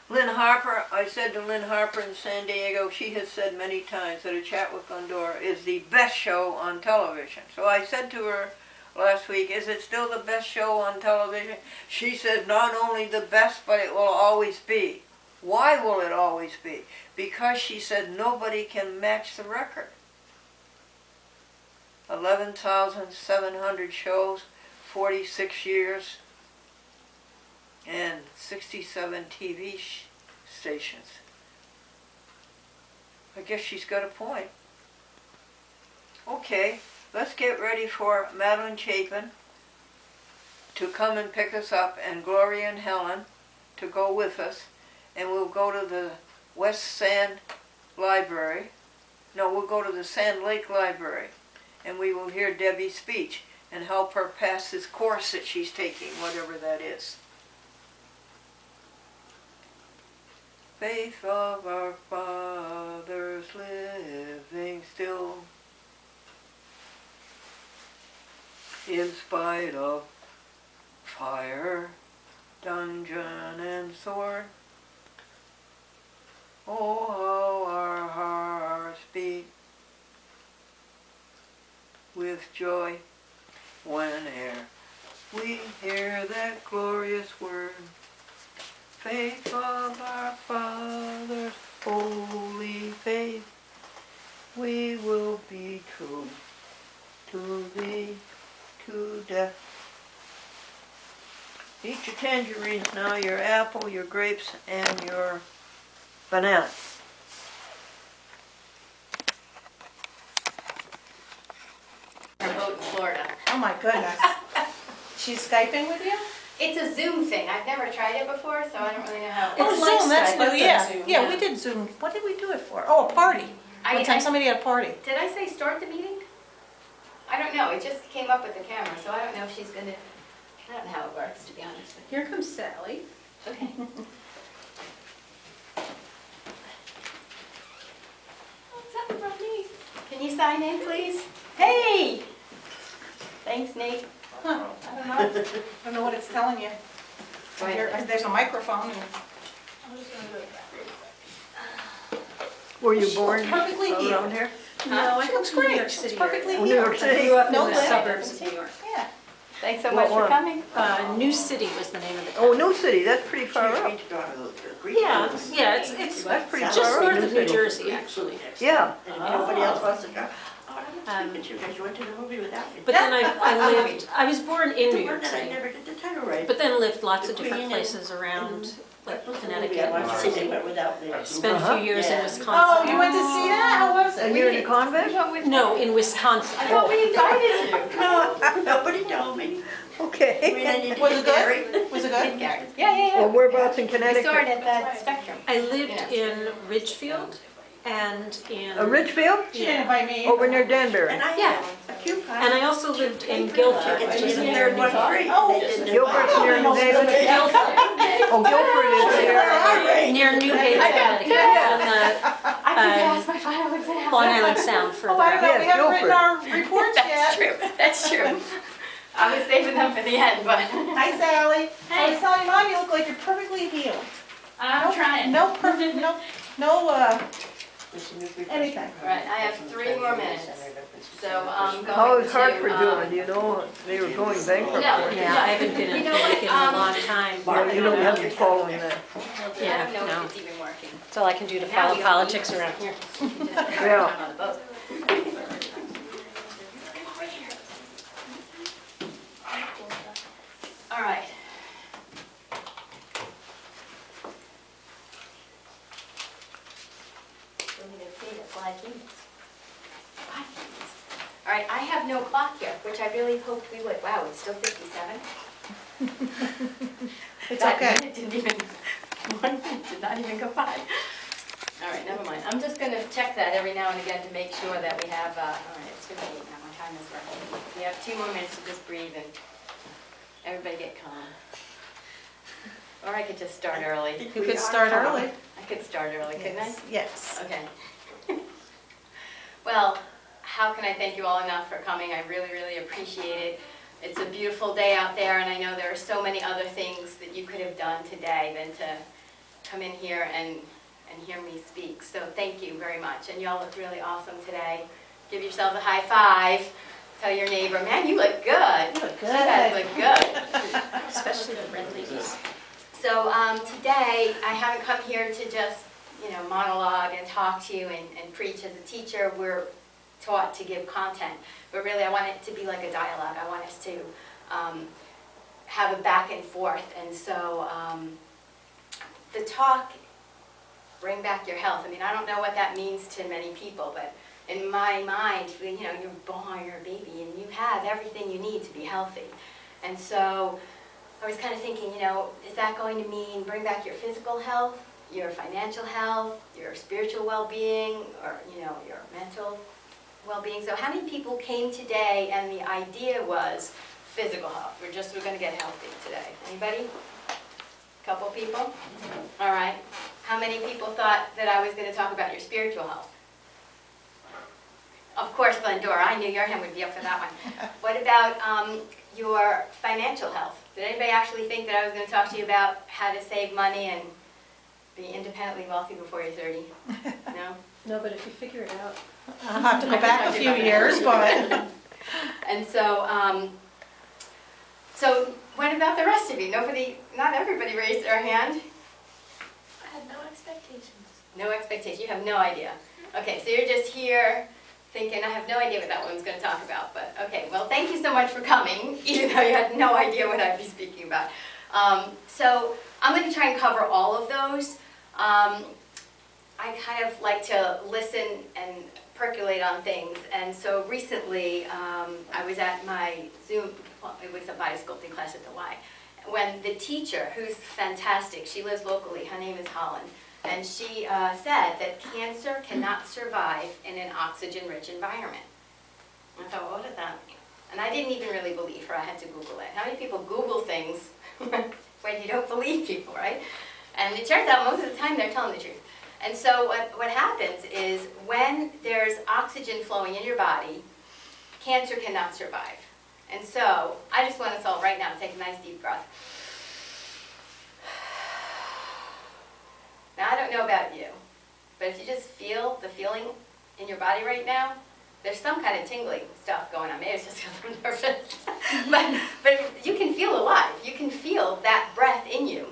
Lynn Harper, I said to Lynn Harper in San Diego, she has said many times that A Chat with Glendora is the best show on television. So I said to her last week, is it still the best show on television? She says not only the best, but it will always be. Why will it always be? Because she said nobody can match the record. 11,700 shows, 46 years, and 67 TV stations. I guess she's got a point. Okay, let's get ready for Madeline Chapin to come and pick us up, and Gloria and Helen to go with us, and we'll go to the West Sand Library. No, we'll go to the Sandlake Library, and we will hear Debbie's speech and help her pass this course that she's taking, whatever that is. Faith of our fathers living still, in spite of fire, dungeon, and sword. Oh, how our hearts beat with joy whene'er we hear that glorious word. Faith of our fathers, holy faith, we will be true to thee, to death. Eat your tangerines now, your apple, your grapes, and your banana. Remote in Florida. Oh my goodness. She's Skyping with you? It's a Zoom thing. I've never tried it before, so I don't really know how. Oh, It's Zoom, that's Skype. new, yeah. Zoom, Yeah, we did Zoom. What did we do it for? Oh, a party. One time somebody had a party. Did I say start the meeting? I don't know. It just came up with the camera, so I don't know if she's gonna. I don't know how it works, to be honest with you. Here comes Sally. Okay. What's up from me? Can you sign in, please? Hey! Thanks, Nate. Huh, I don't know. I don't know what it's telling you. There's a microphone. Were you born Perfectly around healed. here? No, I come from New York City. It's perfectly New healed. York City? I grew up in No the way. suburbs of New York. Yeah. Thanks so much What for one? coming. New City was the name of it. Oh, New City, that's pretty far up. Yeah, yeah, it's That's pretty just far up. north of New Jersey, actually. Yeah. Nobody else wants to go. Um, But you guys went to the movie without me. But then I was born in New The one York that I City, never did the title right. but then lived lots of The different Queen places around, like That was the movie Connecticut, I New watched, they Jersey. went without me. Spent a few years in Yeah. Wisconsin. Oh, you went to see that? How was it? And you're in a convent? No, in Wisconsin. I thought we invited you. No, nobody told me. Okay. Was it good? Was it good? Yeah. Well, whereabouts in We Connecticut? started at that Spectrum. I lived in Ridgefield and in... Ridgefield? She didn't invite me. Over near Danbury. And I Yeah. had a coupon. And I also lived in Guilford, which is near New Haven. Gilbert's near New Haven? Guilford, Oh, Guilford is there. near New Haven, Connecticut, on I can pass my final exam. the Long Island Sound further Oh, I don't know, out. we Yes, haven't written Guilford. our reports That's yet. true. That's true. I was saving them for the end, but Hi, Sally. I was telling Mom, you look like you're perfectly healed. I'm trying. No perfect, no, anything. All right, I have 3 more minutes. So I'm going to... How is Hartford doing? Do you know, they were going bankrupt. No. Yeah, I haven't been in You know what, Connecticut in a long time. Yeah, you don't have to follow that. I Yeah, don't know no. if it's even working. That's all I can do to Now follow we don't politics need around here. Yeah. I'm on the boat. All right. All right, I have no clock here, which I really hoped we would. Wow, it's still 57. It's That okay. minute didn't even, 1 minute did not even go by. All right, never mind. I'm just gonna check that every now and again to make sure that we have, all right, it's 58 now, my time is running. We have 2 more minutes to just breathe and everybody get calm. Or I could just start early. You could start early. I could start early, couldn't I? Yes. Okay. Well, how can I thank you all enough for coming? I really, really appreciate it. It's a beautiful day out there, and I know there are so many other things that you could have done today than to come in here and hear me speak. So thank you very much. And y'all look really awesome today. Give yourselves a high five. Tell your neighbor, man, you look good. You look You guys look good. Especially the red ladies. So today, I haven't come here to just, monologue and talk to you and preach. As a teacher, we're taught to give content, but really I want it to be like a dialogue. I want us to have a back and forth. And so the talk, bring back your health. I mean, I don't know what that means to many people, but in my mind, you're born, you're a baby, and you have everything you need to be healthy. And so I was kind of thinking, is that going to mean bring back your physical health, your financial health, your spiritual well-being, or, your mental well-being? So how many people came today and the idea was physical health? We're going to get healthy today. Anybody? Couple people? All right. How many people thought that I was going to talk about your spiritual health? Of course, Glendora. I knew your hand would be up for that one. What about your financial health? Did anybody actually think that I was going to talk to you about how to save money and be independently wealthy before you're 30? No? No, but if you figure it out. I'll have to go back a few years, but. And so, so what about the rest of you? Not everybody raised their hand. I had no expectations. No expectation. You have no idea. Okay, so you're just here thinking, I have no idea what that one's going to talk about. But okay, well, thank you so much for coming, even though you had no idea what I'd be speaking about. So I'm going to try and cover all of those. I kind of like to listen and percolate on things. And so recently, I was at my Zoom, it was a body sculpting class at the Y, when the teacher, who's fantastic, she lives locally, her name is Holland, and she said that cancer cannot survive in an oxygen-rich environment. And I thought, well, what does that mean? And I didn't even really believe her. I had to Google it. How many people Google things when you don't believe people, right? And it turns out most of the time they're telling the truth. And so what happens is when there's oxygen flowing in your body, cancer cannot survive. And so I just want us all right now to take a nice deep breath. Now, I don't know about you, but if you just feel the feeling in your body right now, there's some kind of tingling stuff going on. Maybe it's just because I'm nervous. but you can feel alive. You can feel that breath in you.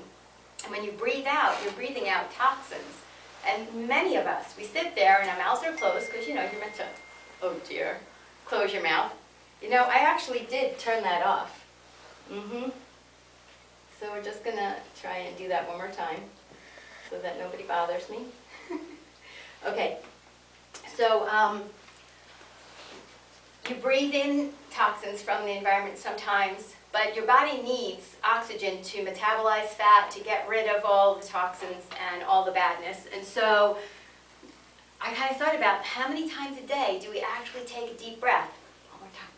And when you breathe out, you're breathing out toxins. And many of us, we sit there and our mouths are closed because, you're meant to, oh dear, close your mouth. I actually did turn that off. So we're just going to try and do that one more time so that nobody bothers me. Okay, so you breathe in toxins from the environment sometimes, but your body needs oxygen to metabolize fat, to get rid of all the toxins and all the badness. And so I kind of thought about how many times a day do we actually take a deep breath? One more time.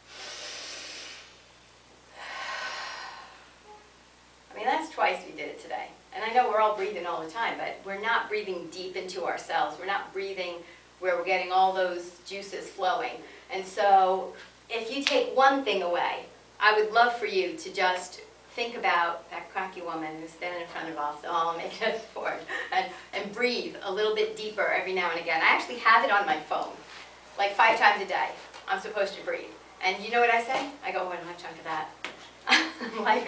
I mean, that's twice we did it today. And I know we're all breathing all the time, but we're not breathing deep into ourselves. We're not breathing where we're getting all those juices flowing. And so if you take one thing away, I would love for you to just think about that cracky woman who's standing in front of us all making us forward and breathe a little bit deeper every now and again. I actually have it on my phone, like 5 times a day. I'm supposed to breathe. And you know what I say? I go, oh, I don't have time for that. I'm like,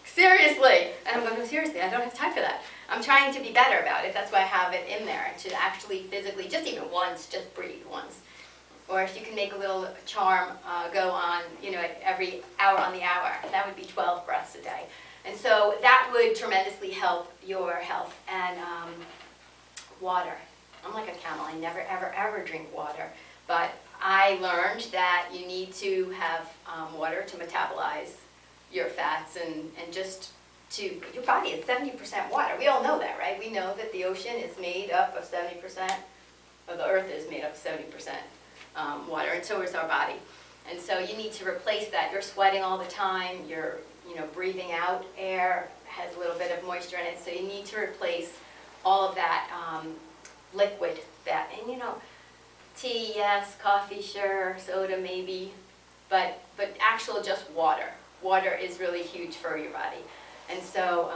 seriously. And I'm going, no, seriously, I don't have time for that. I'm trying to be better about it. That's why I have it in there, to actually physically, just even once, just breathe once. Or if you can make a little charm go on, every hour on the hour, that would be 12 breaths a day. And so that would tremendously help your health. And water. I'm like a camel. I never, ever, ever drink water. But I learned that you need to have water to metabolize your fats and just your body is 70% water. We all know that, right? We know that the ocean is made up of 70%, or the earth is made up of 70% water, and so is our body. And so you need to replace that. You're sweating all the time. You're, breathing out air, has a little bit of moisture in it, so you need to replace all of that liquid that, and tea, yes, coffee, sure, soda maybe, but actual just water. Water is really huge for your body. And so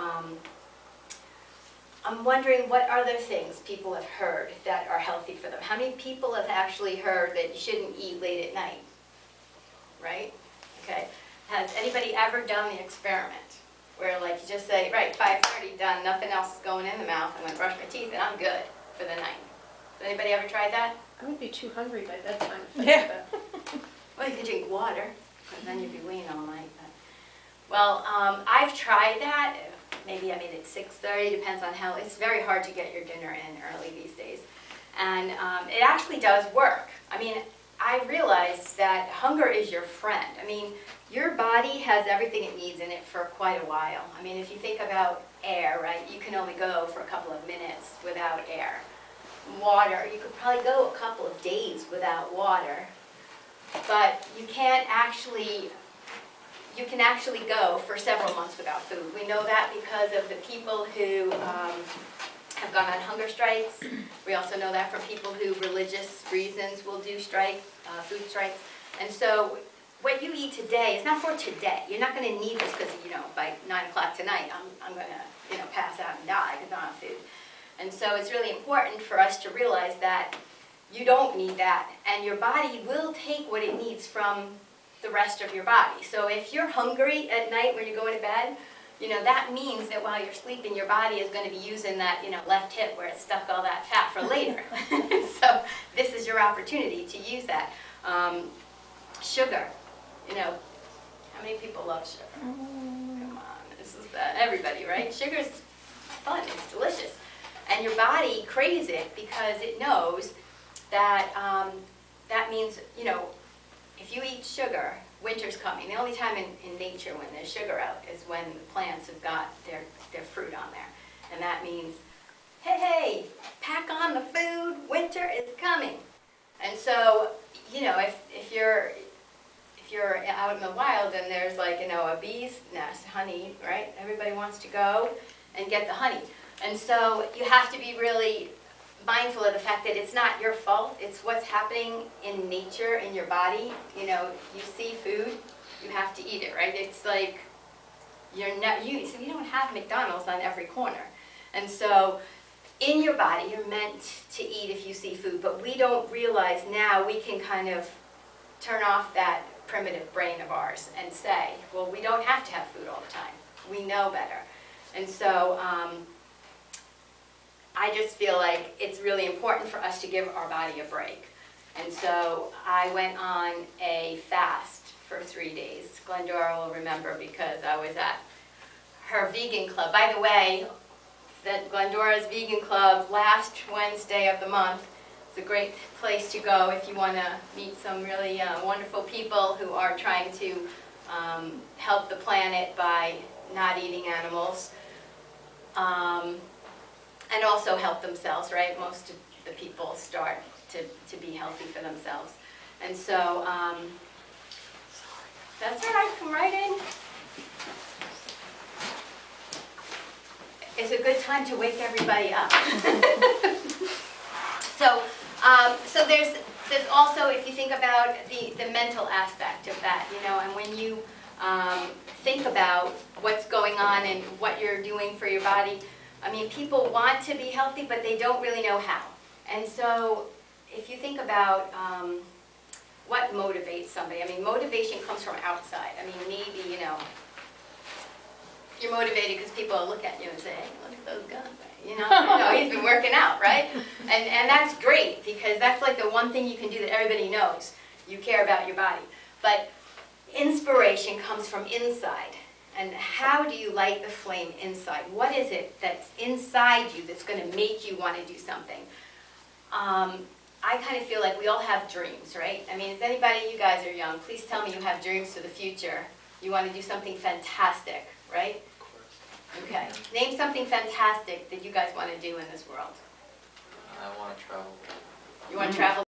I'm wondering what other things people have heard that are healthy for them. How many people have actually heard that you shouldn't eat late at night? Right? Okay. Has anybody ever done the experiment where you just say, right, 5:30, done, nothing else is going in the mouth, I'm going to brush my teeth and I'm good for the night? Has anybody ever tried that? I would be too hungry by bedtime. Yeah. Well, you could drink water, because then you'd be weaning all night. Well, I've tried that. Maybe I made it 6:30, depends on how. It's very hard to get your dinner in early these days. And it actually does work. I mean, I realized that hunger is your friend. I mean, your body has everything it needs in it for quite a while. I mean, if you think about air, right, you can only go for a couple of minutes without air. Water, you could probably go a couple of days without water. But you can actually go for several months without food. We know that because of the people who have gone on hunger strikes. We also know that from people who, religious reasons, will do food strikes. And so what you eat today is not for today. You're not going to need this because, by 9 o'clock tonight, I'm going to, pass out and die because I don't have food. And so it's really important for us to realize that you don't need that, and your body will take what it needs from the rest of your body. So if you're hungry at night when you're going to bed, that means that while you're sleeping, your body is going to be using that, left hip where it stuck all that fat for later. So this is your opportunity to use that. Sugar, how many people love sugar? Come on, this is everybody, right? Sugar's fun, it's delicious. And your body craves it because it knows that that means, if you eat sugar, winter's coming. The only time in nature when there's sugar out is when the plants have got their fruit on there. And that means, hey, pack on the food, winter is coming. And so, if you're out in the wild and there's a bee's nest, honey, right? Everybody wants to go and get the honey. And so you have to be really mindful of the fact that it's not your fault. It's what's happening in nature, in your body. You see food, you have to eat it, right? It's like so you don't have McDonald's on every corner. And so in your body, you're meant to eat if you see food, but we don't realize now we can kind of turn off that primitive brain of ours and say, well, we don't have to have food all the time. We know better. And so I just feel like it's really important for us to give our body a break. And so I went on a fast for 3 days. Glendora will remember because I was at her vegan club. By the way, that Glendora's vegan club last Wednesday of the month. It's a great place to go if you want to meet some really wonderful people who are trying to help the planet by not eating animals, and also help themselves, right? Most of the people start to be healthy for themselves. And so, that's all right, come right in. It's a good time to wake everybody up. So there's also, if you think about the mental aspect of that, you know, and when you think about what's going on and what you're doing for your body, I mean, people want to be healthy, but they don't really know how. And so if you think about what motivates somebody, I mean, motivation comes from outside. I mean, maybe, you know, you're motivated because people look at you and say, hey, look at those guns. You know, he's been working out, right? And that's great because that's like the one thing you can do that everybody knows. You care about your body. But inspiration comes from inside. And how do you light the flame inside? What is it that's inside you that's going to make you want to do something? I kind of feel like we all have dreams, right? I mean, is anybody, you guys are young, please tell me you have dreams for the future. You want to do something fantastic, right? Okay. Name something fantastic that you guys want to do in this world. I want to travel. You want to travel?